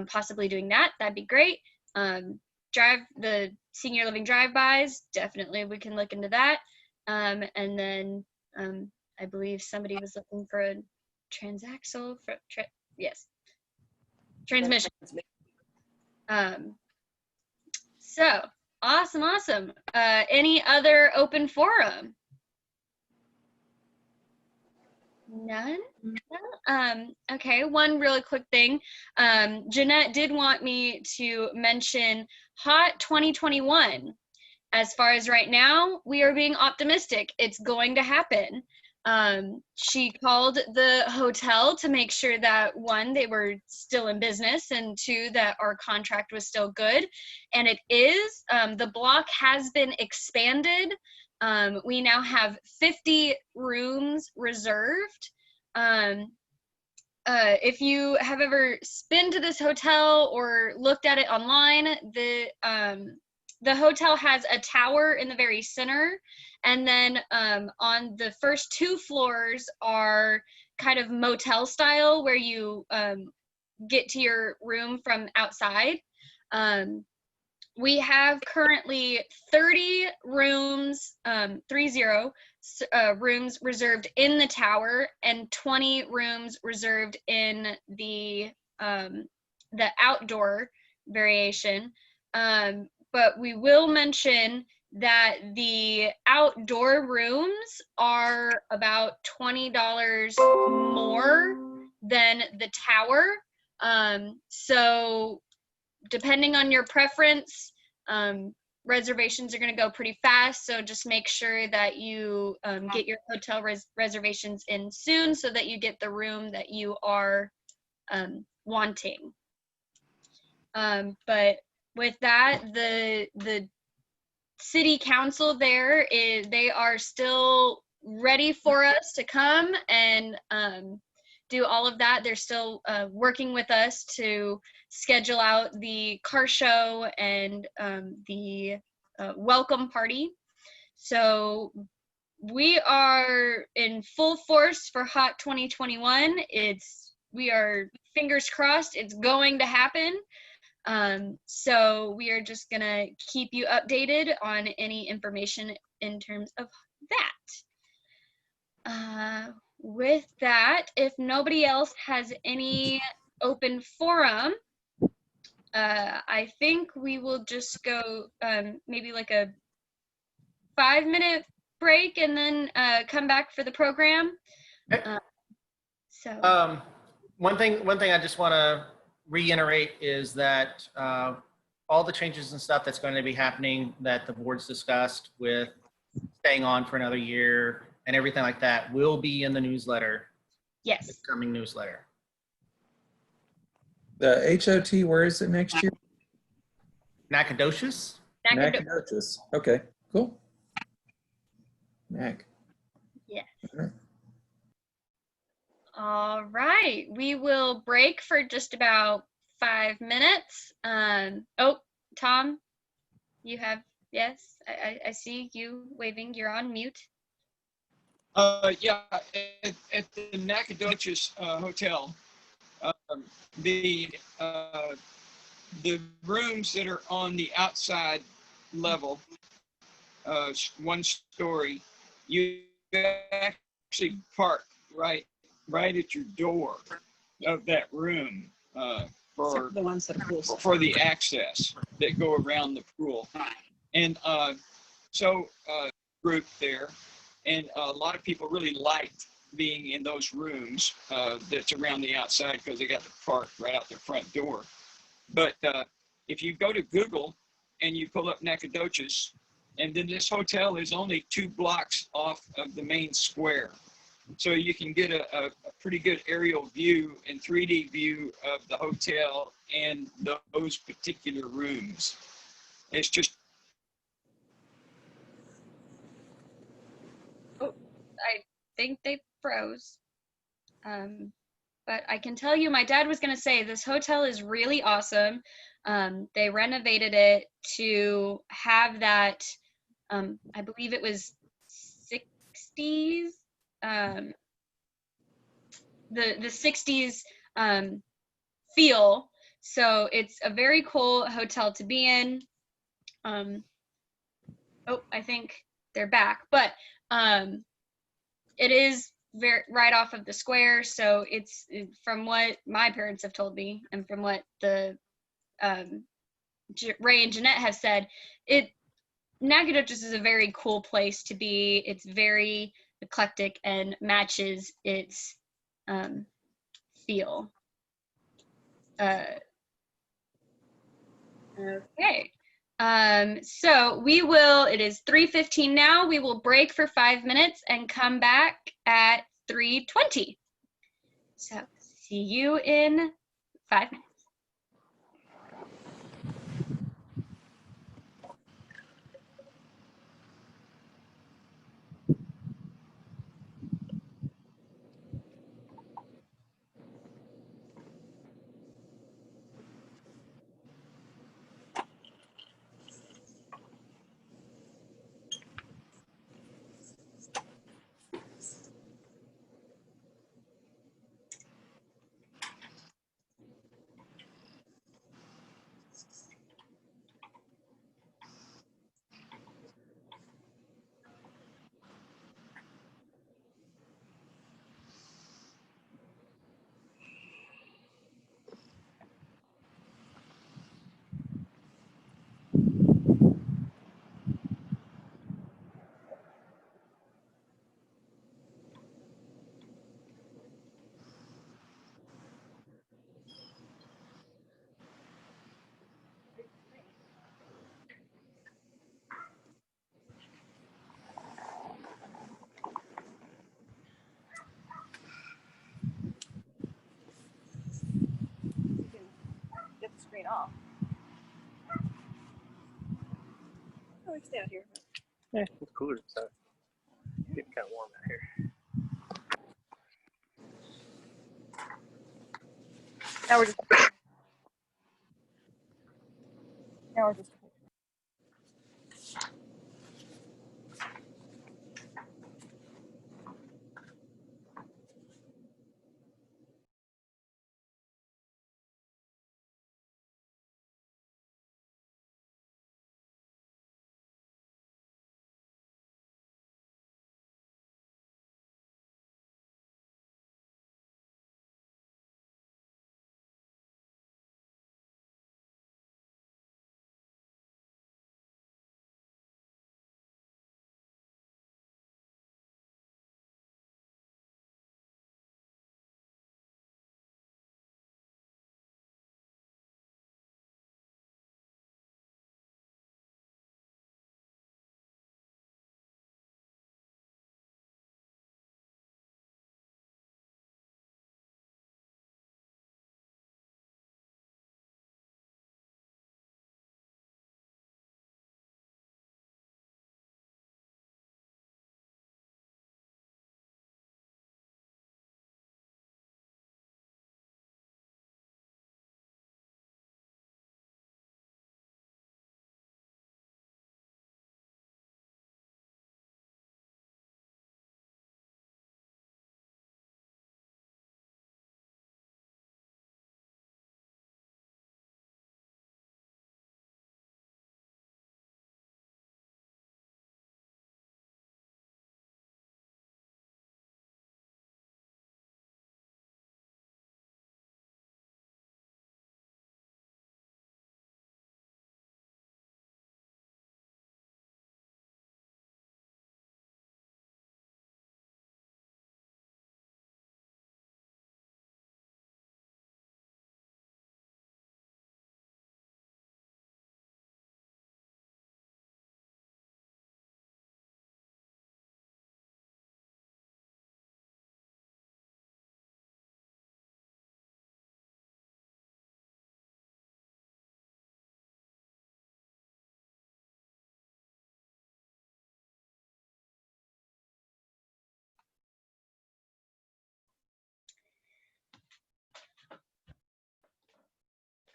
Speaker 1: possibly doing that, that'd be great. The senior living drive-bys, definitely we can look into that. And then I believe somebody was looking for a transaxle, transmission. So awesome. Any other open forum? None? Okay, one really quick thing. Jeanette did want me to mention Hot 2021. As far as right now, we are being optimistic. It's going to happen. She called the hotel to make sure that, one, they were still in business, and two, that our contract was still good. And it is. The block has been expanded. We now have 50 rooms reserved. If you have ever been to this hotel or looked at it online, the hotel has a tower in the very center, and then on the first 2 floors are kind of motel style, where you get to your room from outside. We have currently 30 rooms, 30 rooms reserved in the tower, and 20 rooms reserved in the outdoor variation. But we will mention that the outdoor rooms are about $20 more than the tower. So depending on your preference, reservations are going to go pretty fast. So just make sure that you get your hotel reservations in soon so that you get the room that you are wanting. But with that, the city council they are still ready for us to come and do all of that. They're still working with us to schedule out the car show and the welcome party. So we are in full force for Hot 2021. We are fingers crossed it's going to happen. So we are just gonna keep you updated on any information in terms of that. With that, if nobody else has any open forum, I think we will just go maybe like a 5-minute break and then come back for the program.
Speaker 3: One thing I just want to reiterate is that all the changes and stuff that's going to be happening that the board's discussed with staying on for another year and everything like that will be in the newsletter.
Speaker 1: Yes.
Speaker 3: The coming newsletter.
Speaker 11: The HOT, where is it next year?
Speaker 3: Nacogdoches?
Speaker 11: Nacogdoches. Okay, cool. Nac.
Speaker 1: Yes. All right, we will break for just about 5 minutes. Oh, Tom, you have, yes, I see you waving, you're on mute.
Speaker 18: Yeah, at the Nacogdoches Hotel, the rooms that are on the outside level, 1 story, you actually park right at your door of that room for
Speaker 14: the ones that are
Speaker 18: for the access that go around the pool. And so group there, and a lot of people really liked being in those rooms that's around the outside because they got to park right out their front door. But if you go to Google and you pull up Nacogdoches, and then this hotel is only 2 blocks off of the main square. So you can get a pretty good aerial view and 3D view of the hotel and those particular rooms. It's just.
Speaker 1: Oh, I think they froze. But I can tell you, my dad was gonna say this hotel is really awesome. They renovated it to have that, I believe it was 60s, the 60s feel. So it's a very cool hotel to be in. Oh, I think they're back, but it is right off of the square. So it's, from what my parents have told me and from what the Ray and Jeanette have said, Nacogdoches is a very cool place to be. It's very eclectic and matches its feel. Okay. So it is 3:15 now. We will break for 5 minutes and come back at 3:20. So see you in 5 minutes.
Speaker 16: get off.
Speaker 3: Oh, we stay out here. Yeah, it's cooler, so it's getting kind of warm out here.
Speaker 16: Now we're just. Now we're just.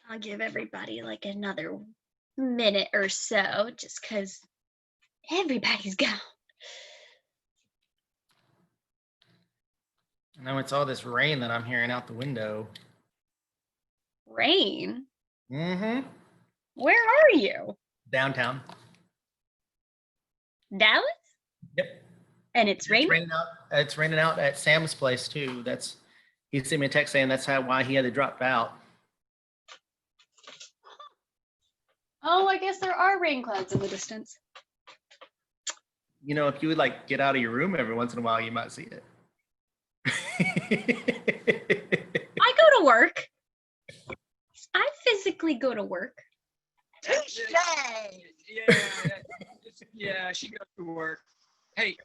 Speaker 1: I'll give everybody like another minute or so just because everybody's gone.
Speaker 3: Now it's all this rain that I'm hearing out the window.
Speaker 1: Rain?
Speaker 3: Mm-hmm.
Speaker 1: Where are you?
Speaker 3: Downtown.
Speaker 1: Dallas?
Speaker 3: Yep.
Speaker 1: And it's raining?
Speaker 3: It's raining out at Sam's place too. He sent me a text saying that's why he had to drop out.
Speaker 1: Oh, I guess there are rain clouds in the distance.
Speaker 3: You know, if you would like get out of your room every once in a while, you might see it.
Speaker 1: I go to work. I physically go to work.
Speaker 18: Yeah, she goes to work. Hey,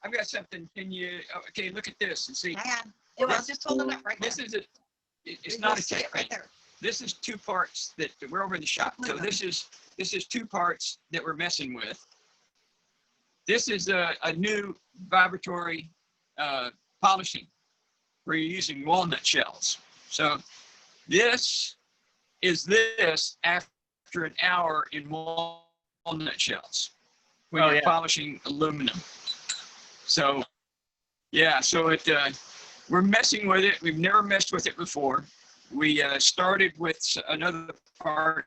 Speaker 18: I've got something. Can you? Okay, look at this and see.
Speaker 14: Hang on. It was just holding up right
Speaker 18: This
Speaker 14: there.
Speaker 18: is a. It's not a
Speaker 14: Sit
Speaker 18: tech
Speaker 14: right
Speaker 18: thing.
Speaker 14: there.
Speaker 18: This is two parts that we're over in the shop. So this is two parts that we're messing with. This is a new vibratory polishing where you're using walnut shells. So this is this after an hour in walnut shells when you're polishing aluminum. So yeah, so we're messing with it. We've never messed with it before. We started with another part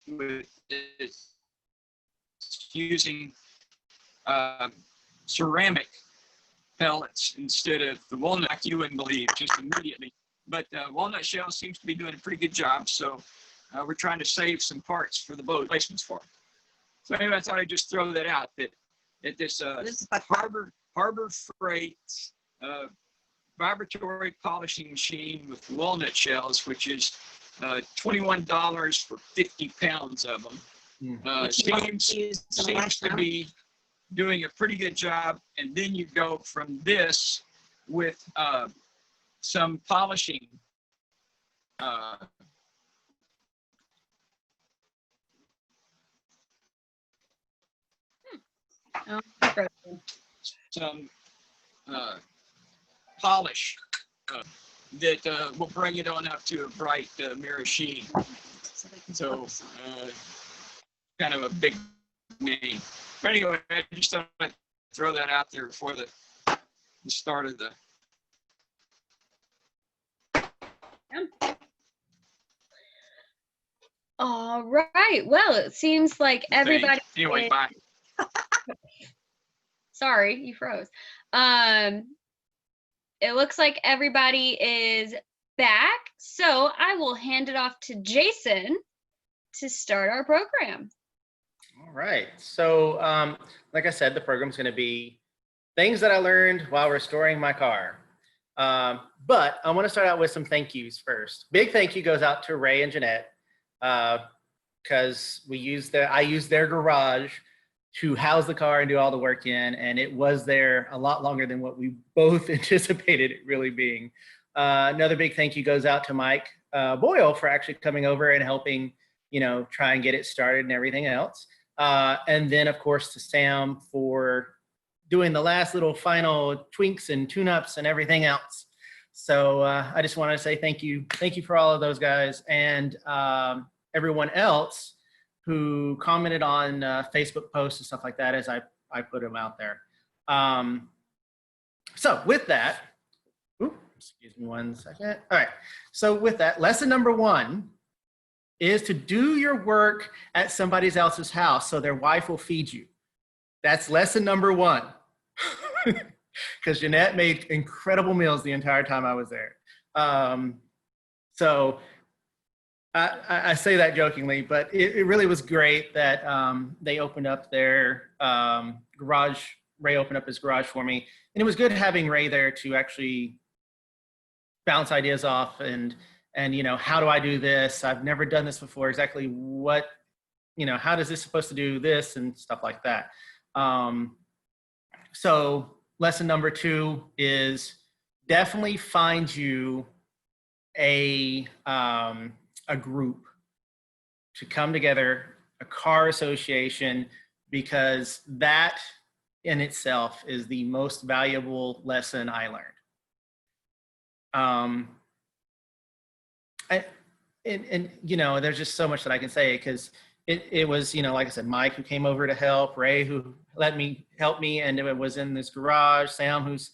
Speaker 18: with using ceramic pellets instead of the walnut, like you wouldn't believe, just immediately. But walnut shell seems to be doing a pretty good job. So we're trying to save some parts for the boat replacements for it. So anyway, I thought I'd just throw that out that at this Harbor Freight vibratory polishing machine with walnut shells, which is $21 for 50 pounds of them. Seems to be doing a pretty good job. And then you go from this with some polishing some polish that will bring it on up to a bright mirror sheen. So kind of a big name. But anyway, I just thought I'd throw that out there before the start of the.
Speaker 1: All right. Well, it seems like everybody.
Speaker 18: Anyway, bye.
Speaker 1: Sorry, you froze. It looks like everybody is back, so I will hand it off to Jayson to start our program.
Speaker 3: All right. So, like I said, the program's going to be things that I learned while restoring my car. But I want to start out with some thank yous first. Big thank you goes out to Ray and Jeanette, because I used their garage to house the car and do all the work in, and it was there a lot longer than what we both anticipated it really being. Another big thank you goes out to Mike Boyle for actually coming over and helping, try and get it started and everything else. And then of course to Sam for doing the last little final tweaks and tune-ups and everything else. So I just wanted to say thank you. Thank you for all of those guys and everyone else who commented on Facebook posts and stuff like that as I put them out there. So with that, excuse me one second. All right, so with that, lesson number 1 is to do your work at somebody else's house so their wife will feed you. That's lesson number 1. Because Jeanette made incredible meals the entire time I was there. So I say that jokingly, but it really was great that they opened up their garage. Ray opened up his garage for me. And it was good having Ray there to actually bounce ideas off and how do I do this? I've never done this before. Exactly what, how does this supposed to do this and stuff like that. So lesson number 2 is definitely find you a group to come together, a car association, because that in itself is the most valuable lesson I learned. There's just so much that I can say because it was, like I said, Mike who came over to help, Ray who let me help me, and it was in this garage, Sam who's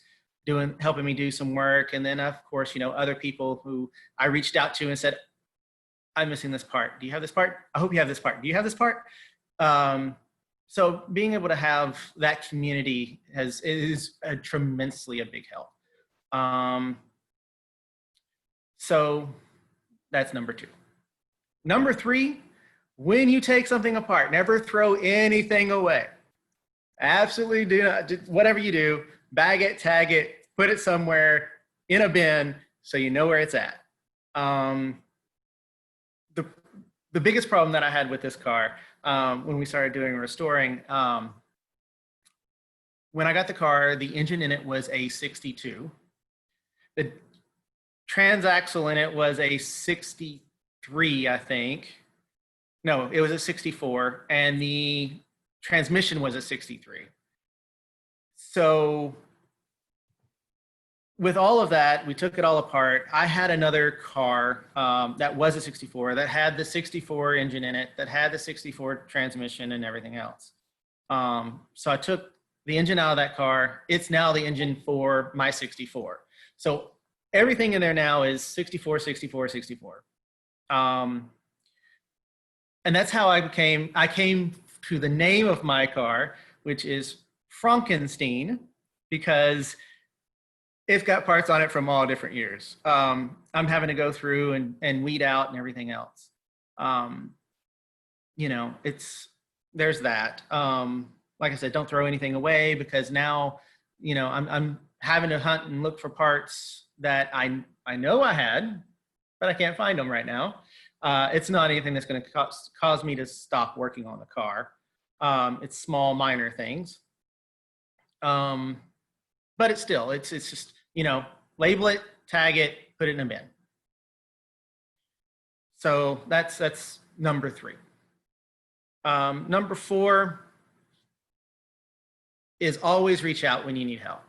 Speaker 3: helping me do some work, and then of course, other people who I reached out to and said, I'm missing this part. Do you have this part? I hope you have this part. Do you have this part? So being able to have that community is tremendously a big help. So that's number 2. Number 3, when you take something apart, never throw anything away. Absolutely do not, whatever you do, bag it, tag it, put it somewhere in a bin so you know where it's at. The biggest problem that I had with this car when we started doing restoring, when I got the car, the engine in it was a 62. The transaxle in it was a 63, I think. No, it was a 64, and the transmission was a 63. So with all of that, we took it all apart. I had another car that was a 64 that had the 64 engine in it, that had the 64 transmission and everything else. So I took the engine out of that car. It's now the engine for my 64. So everything in there now is 64, 64, 64. And that's how I came to the name of my car, which is Frankenstein, because it's got parts on it from all different years. I'm having to go through and weed out and everything else. There's that. Like I said, don't throw anything away, because now, I'm having to hunt and look for parts that I know I had, but I can't find them right now. It's not anything that's going to cause me to stop working on the car. It's small, minor things. But it's just, label it, tag it, put it in a bin. So that's number 3. Number 4 is always reach out when you need help.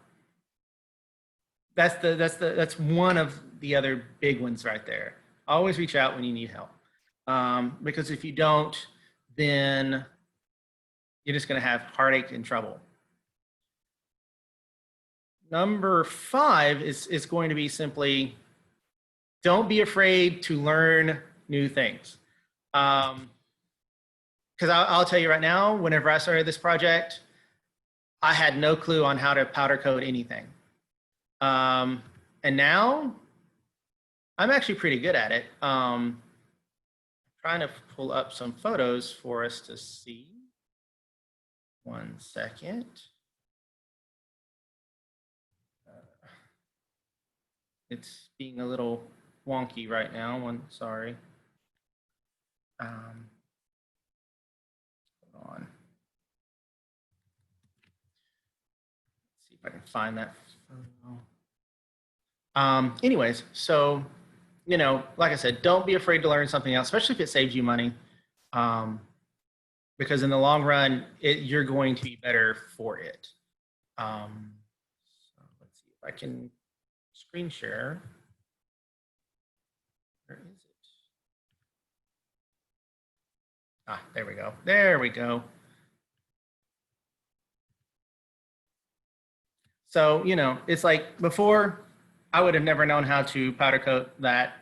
Speaker 3: That's one of the other big ones right there. Always reach out when you need help. Because if you don't, then you're just going to have heartache and trouble. Number 5 is going to be simply, don't be afraid to learn new things. Because I'll tell you right now, whenever I started this project, I had no clue on how to powder coat anything. And now I'm actually pretty good at it. Trying to pull up some photos for us to see. One second. It's being a little wonky right now. Sorry. Hold on. Let's see if I can find that photo. Anyways, so, you know, like I said, don't be afraid to learn something else, especially if it saves you money. Because in the long run, you're going to be better for it. So let's see if I can screen share. Where is it? Ah, there we go. There we go. So, you know, it's like before, I would have never known how to powder coat that,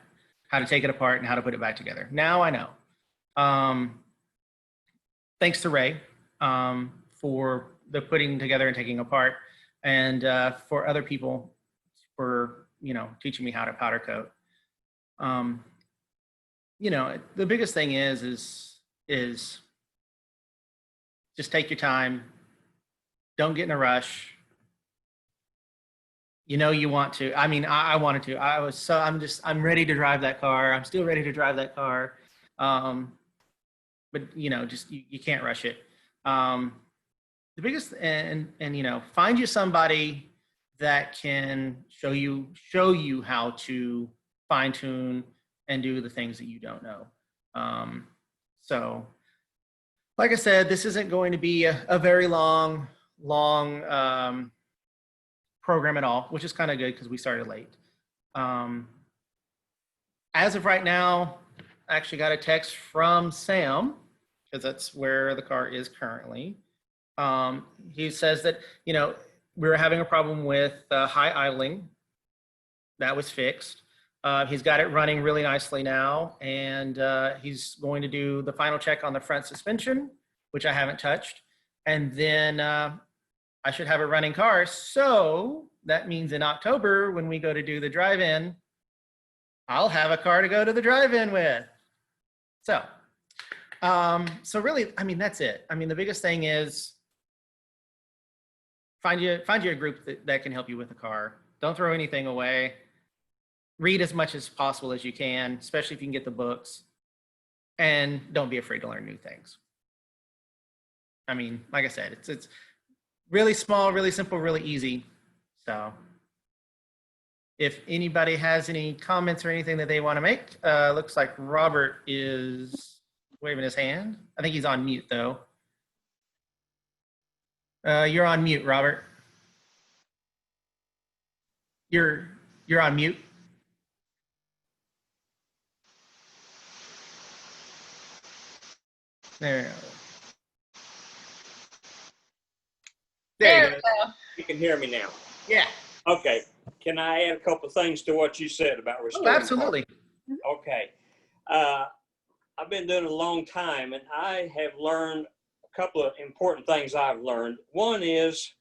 Speaker 3: how to take it apart and how to put it back together. Now I know. Thanks to Ray for the putting together and taking apart, and for other people for, you know, teaching me how to powder coat. You know, the biggest thing is just take your time. Don't get in a rush. You know you want to. I mean, I wanted to. I'm ready to drive that car. I'm still ready to drive that car. But, you know, just you can't rush it. The biggest, and you know, find you somebody that can show you how to fine tune and do the things that you don't know. So, like I said, this isn't going to be a very long program at all, which is kind of good because we started late. As of right now, I actually got a text from Sam, because that's where the car is currently. He says that, you know, we were having a problem with high idling. That was fixed. He's got it running really nicely now, and he's going to do the final check on the front suspension, which I haven't touched. And then I should have a running car. So that means in October, when we go to do the drive-in, I'll have a car to go to the drive-in with. So, so really, I mean, that's it. I mean, the biggest thing is find you a group that can help you with the car. Don't throw anything away. Read as much as possible as you can, especially if you can get the books. And don't be afraid to learn new things. I mean, like I said, it's really small, really simple, really easy. So if anybody has any comments or anything that they want to make, looks like Robert is waving his hand. I think he's on mute though. You're on mute, Robert. You're on mute. There you go.
Speaker 5: There you go. You can hear me now.
Speaker 3: Yeah.
Speaker 5: Okay. Can I add a couple of things to what you said about restoring?
Speaker 3: Oh, absolutely.
Speaker 5: Okay. I've been doing it a long time, and I have learned a couple of important things I've learned. One is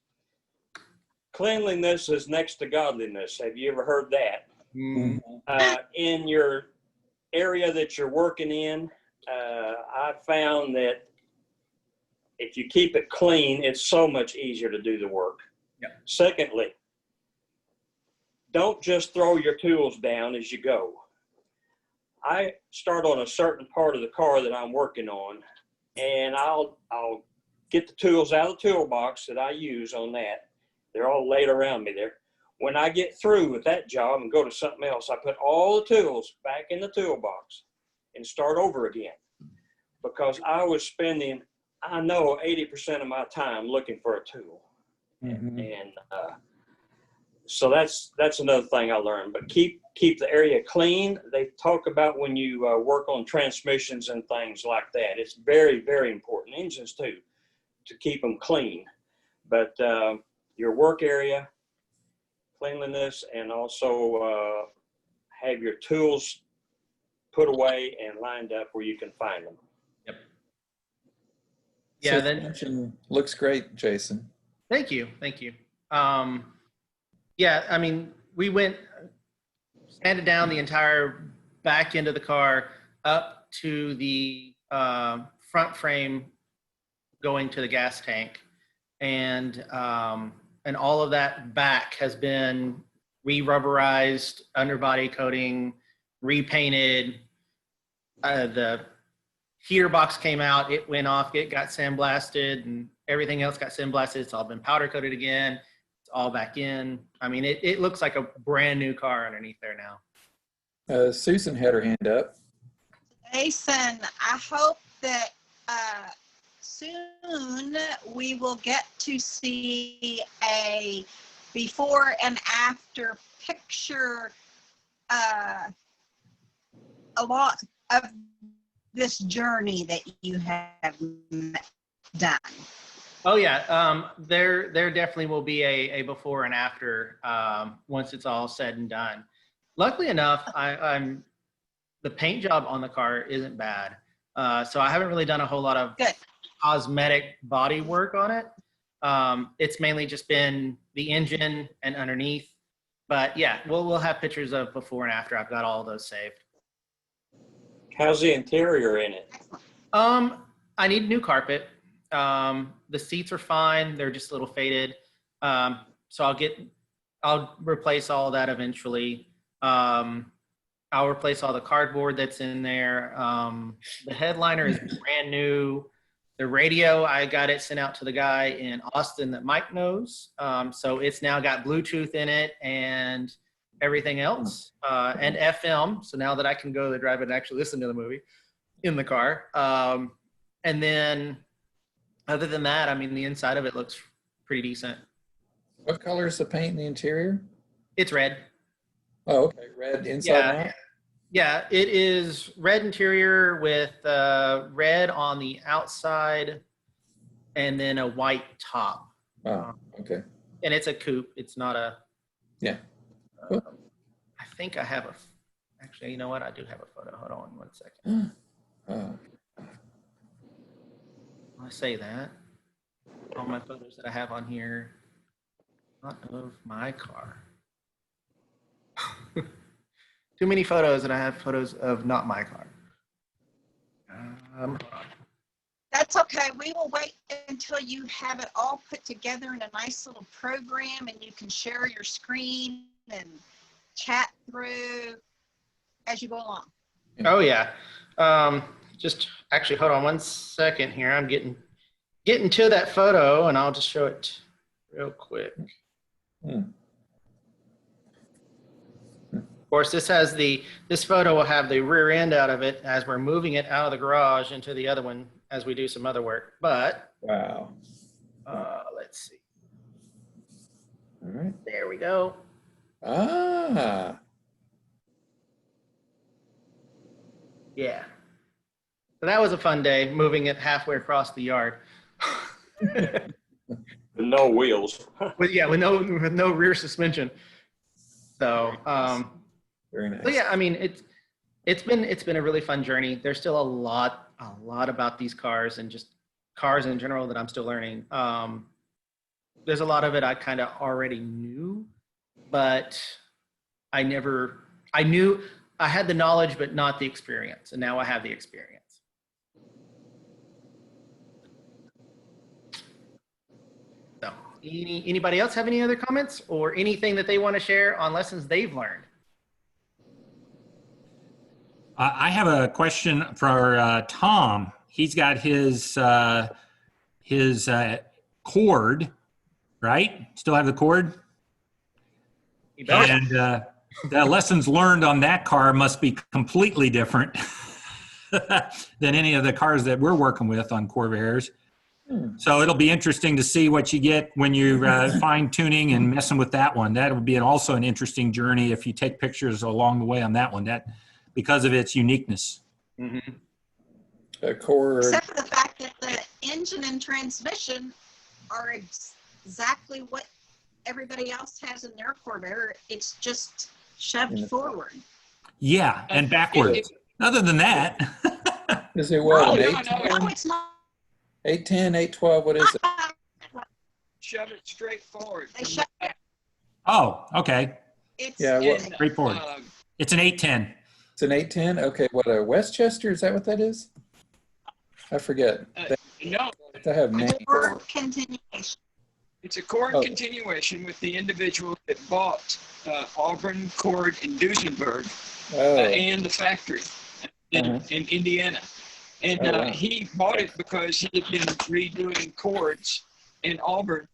Speaker 5: cleanliness is next to godliness. Have you ever heard that?
Speaker 3: Mm-hmm.
Speaker 5: In your area that you're working in, I found that if you keep it clean, it's so much easier to do the work.
Speaker 3: Yep.
Speaker 5: Secondly, don't just throw your tools down as you go. I start on a certain part of the car that I'm working on, and I'll get the tools out of the toolbox that I use on that. They're all laid around me there. When I get through with that job and go to something else, I put all the tools back in the toolbox and start over again, because I was spending, I know, 80% of my time looking for a tool. And so that's another thing I learned. But keep the area clean. They talk about when you work on transmissions and things like that. It's very, very important. Engines too, to keep them clean. But your work area, cleanliness, and also have your tools put away and lined up where you can find them.
Speaker 3: Yep.
Speaker 11: Yeah,
Speaker 3: Yeah.
Speaker 11: Suspension looks great, Jayson.
Speaker 3: Thank you. Thank you. Yeah, I mean, we sanded down the entire back end of the car up to the front frame going to the gas tank. And all of that back has been re-rubberized, underbody coating, repainted. The heater box came out, it went off, it got sandblasted, and everything else got sandblasted. It's all been powder coated again. It's all back in. I mean, it looks like a brand new car underneath there now.
Speaker 11: Susan had her hand up.
Speaker 14: Jayson, I hope that soon we will get to see a before and after picture, a lot of this journey that you have done.
Speaker 3: Oh yeah, there definitely will be a before and after once it's all said and done. Luckily enough, the paint job on the car isn't bad, so I haven't really done a whole lot of cosmetic body work on it. It's mainly just been the engine and underneath. But yeah, we'll have pictures of before and after. I've got all of those saved.
Speaker 5: How's the interior in it?
Speaker 3: I need new carpet. The seats are fine. They're just a little faded. So I'll replace all of that eventually. I'll replace all the cardboard that's in there. The headliner is brand new. The radio, I got it sent out to the guy in Austin that Mike knows. So it's now got Bluetooth in it and everything else, and FM. So now that I can go to drive it and actually listen to the movie in the car. And then other than that, I mean, the inside of it looks pretty decent.
Speaker 11: What color is the paint in the interior?
Speaker 3: It's red.
Speaker 11: Oh, okay. Red inside and out?
Speaker 3: Yeah, it is red interior with red on the outside and then a white top.
Speaker 11: Oh, okay.
Speaker 3: And it's a coupe. It's not a...
Speaker 11: Yeah. Cool.
Speaker 3: I think I have actually, you know what? I do have a photo. Hold on one second. I say that. All my photos that I have on here, not of my car. Too many photos, and I have photos of not my car. Hold on.
Speaker 14: That's okay. We will wait until you have it all put together in a nice little program and you can share your screen and chat through as you go along.
Speaker 3: Oh yeah. Just actually hold on one second here. I'm getting to that photo and I'll just show it real quick. Of course, this photo will have the rear end out of it as we're moving it out of the garage into the other one as we do some other work. But
Speaker 11: wow.
Speaker 3: Let's see.
Speaker 11: All right.
Speaker 3: There we go.
Speaker 11: Ah.
Speaker 3: Yeah. So that was a fun day, moving it halfway across the yard.
Speaker 5: With no wheels.
Speaker 3: with no rear suspension. So
Speaker 11: very nice.
Speaker 3: So yeah, I mean it's been a really fun journey. There's still a lot about these cars and just cars in general that I'm still learning. There's a lot of it I kind of already knew, but I knew I had the knowledge but not the experience, and now I have the experience. So anybody else have any other comments or anything that they want to share on lessons they've learned?
Speaker 10: I have a question for Tom. He's got his cord, right? Still have the cord? And the lessons learned on that car must be completely different than any of the cars that we're working with on Corvairs.
Speaker 6: So it'll be interesting to see what you get when you're fine tuning and messing with that one. That'll be also an interesting journey if you take pictures along the way on that one, because of its uniqueness.
Speaker 14: Except for the fact that the engine and transmission are exactly what everybody else has in their Corvair. It's just shoved forward.
Speaker 6: Yeah, and backwards. Other than that.
Speaker 11: Is it what, an
Speaker 14: No,
Speaker 11: 810?
Speaker 14: it's not.
Speaker 11: 810, 812, what is it?
Speaker 18: Shove it straight forward.
Speaker 14: They shove it.
Speaker 6: Oh, okay.
Speaker 14: It's
Speaker 6: Straightforward. It's an 810.
Speaker 11: It's an 810? Okay, what, a Westchester? Is that what that is? I forget.
Speaker 18: No.
Speaker 11: They have names.
Speaker 14: Cord continuation.
Speaker 18: It's a cord continuation with the individual that bought Auburn Cord in Duesenberg and the factory in Indiana. And he bought it because he had been redoing cords in Auburn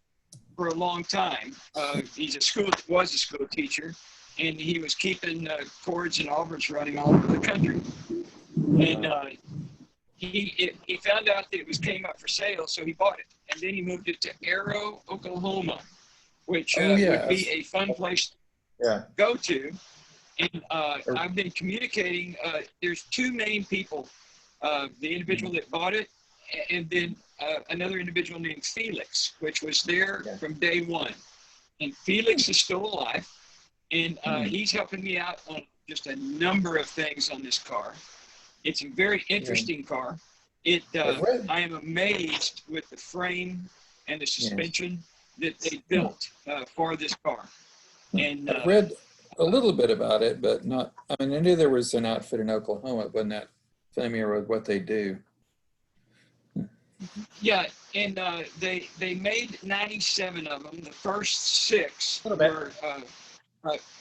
Speaker 18: for a long time. Was a school teacher, and he was keeping cords and Auburns running all over the country. And he found out that it came up for sale, so he bought it. And then he moved it to Arrow, Oklahoma, which would be a fun place to go to. And I've been communicating. There's two main people. The individual that bought it, and then another individual named Felix, which was there from day one. And Felix is still alive, and he's helping me out on just a number of things on this car. It's a very interesting car. I am amazed with the frame and the suspension that they built for this car. And
Speaker 11: I've read a little bit about it, but not. I mean, I knew there was an outfit in Oklahoma, but not familiar with what they do.
Speaker 18: Yeah, and they made 97 of them. The first 6 were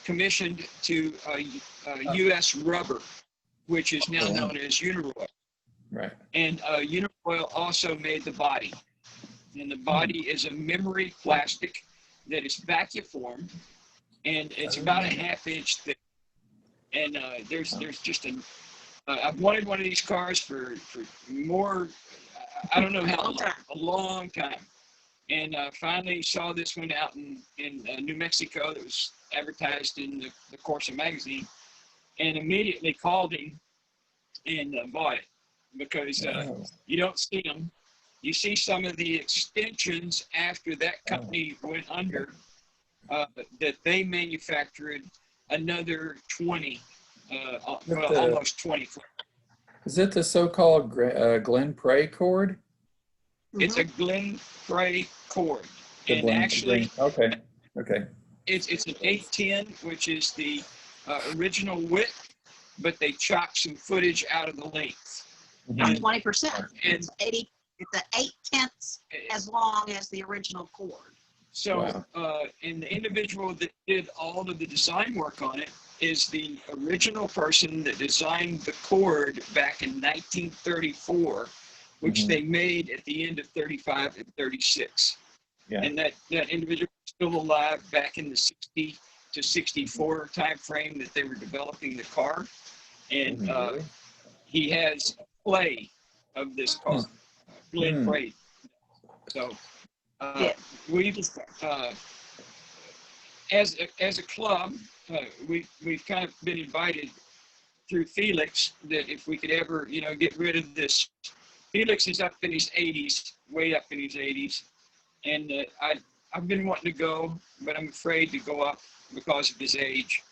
Speaker 18: commissioned to U.S. Rubber, which is now known as Uniroyal.
Speaker 11: Right.
Speaker 18: And Uniroyal also made the body. And the body is a memory plastic that is vacuum-formed, and it's about a ½ inch thick. And there's just I've wanted one of these cars for more, I don't know how long, a long time. And finally saw this one out in New Mexico that was advertised in the Corsa magazine, and immediately called him and bought it because you don't see them. You see some of the extensions after that company went under that they manufactured another 20. Almost 20.
Speaker 11: Is it the so-called Glen Prey cord?
Speaker 18: It's a Glen Prey cord.
Speaker 11: Okay.
Speaker 18: It's an 810, which is the original width, but they chopped some footage out of the length.
Speaker 14: 20%. It's 80. It's an 8/10 as long as the original cord.
Speaker 18: So, and the individual that did all of the design work on it is the original person that designed the cord back in 1934, which they made at the end of 35 and 36. Yeah. And that individual is still alive back in the 60 to 64 time frame that they were developing the car. And he has a play of this car, Glen Prey. So we've, as a club, we've kind of been invited through Felix that if we could ever, get rid of this. Felix is up in his 80s, way up in his 80s, and I've been wanting to go, but I'm afraid to go up because of his age,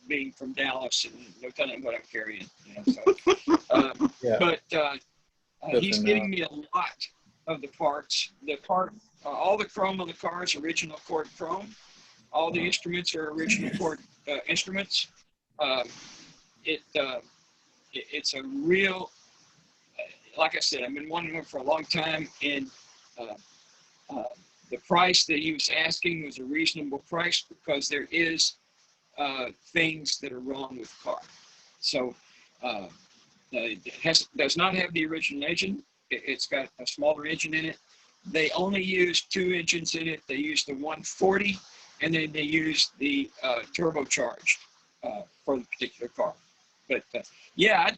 Speaker 18: being from Dallas and no telling what I'm carrying. But he's getting me a lot of the parts. All the chrome on the car is original cord chrome. All the instruments are original cord instruments. It's a real, like I said, I've been wanting one for a long time, and the price that he was asking was a reasonable price because there is things that are wrong with the car. So it does not have the original engine. It's got a smaller engine in it. They only use 2 engines in it. They use the 140, and then they use the turbocharged for the particular car. But yeah,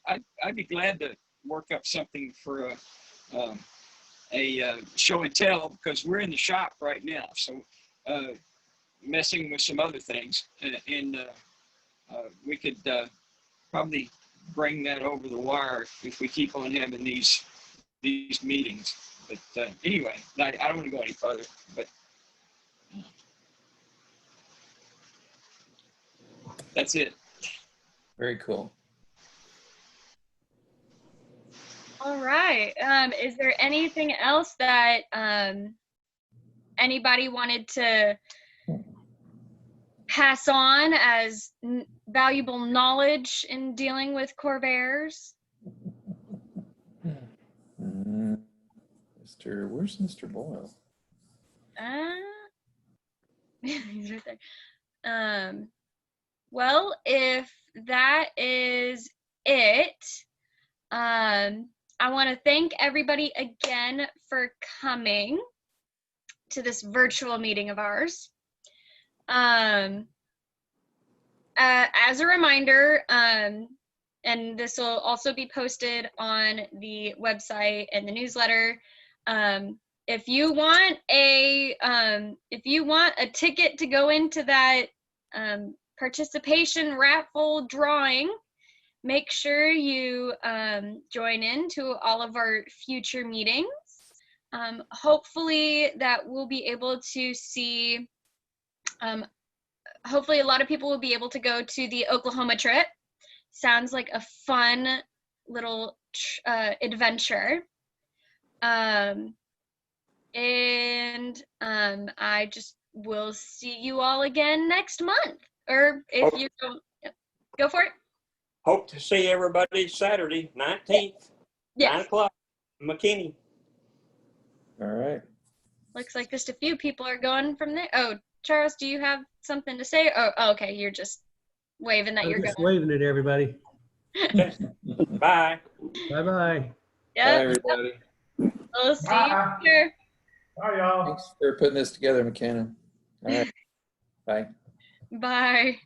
Speaker 18: I'd be glad to work up something for a show and tell because we're in the shop right now. So messing with some other things, and we could probably bring that over the wire if we keep on having these meetings. But anyway, I don't want to go any further. But that's it.
Speaker 11: Very cool.
Speaker 1: All right. Is there anything else that anybody wanted to pass on as valuable knowledge in dealing with Corvairs?
Speaker 11: Where's Mr. Boyle?
Speaker 1: He's right there. Well, if that is it, I want to thank everybody again for coming to this virtual meeting of ours. As a reminder, and this will also be posted on the website and the newsletter, if you want a ticket to go into that participation raffle drawing, make sure you join in to all of our future meetings. Hopefully that we'll be able to see, hopefully a lot of people will be able to go to the Oklahoma trip. Sounds like a fun little adventure. I just will see you all again next month. Or if you don't, go for it.
Speaker 5: Hope to see everybody Saturday, 19th,
Speaker 1: yes.
Speaker 5: 9 o'clock, McKinney.
Speaker 11: All right.
Speaker 1: Looks like just a few people are going from there. Oh, Charles, do you have something to say? Oh, okay, you're just waving that
Speaker 7: I'm
Speaker 1: you're
Speaker 7: just
Speaker 1: going.
Speaker 7: waving at everybody.
Speaker 5: Bye.
Speaker 7: Bye-bye.
Speaker 1: Yep.
Speaker 11: Bye, everybody.
Speaker 1: We'll see you later.
Speaker 2: Bye, y'all.
Speaker 11: Thanks for putting this together, McKenna. All right. Bye.
Speaker 1: Bye.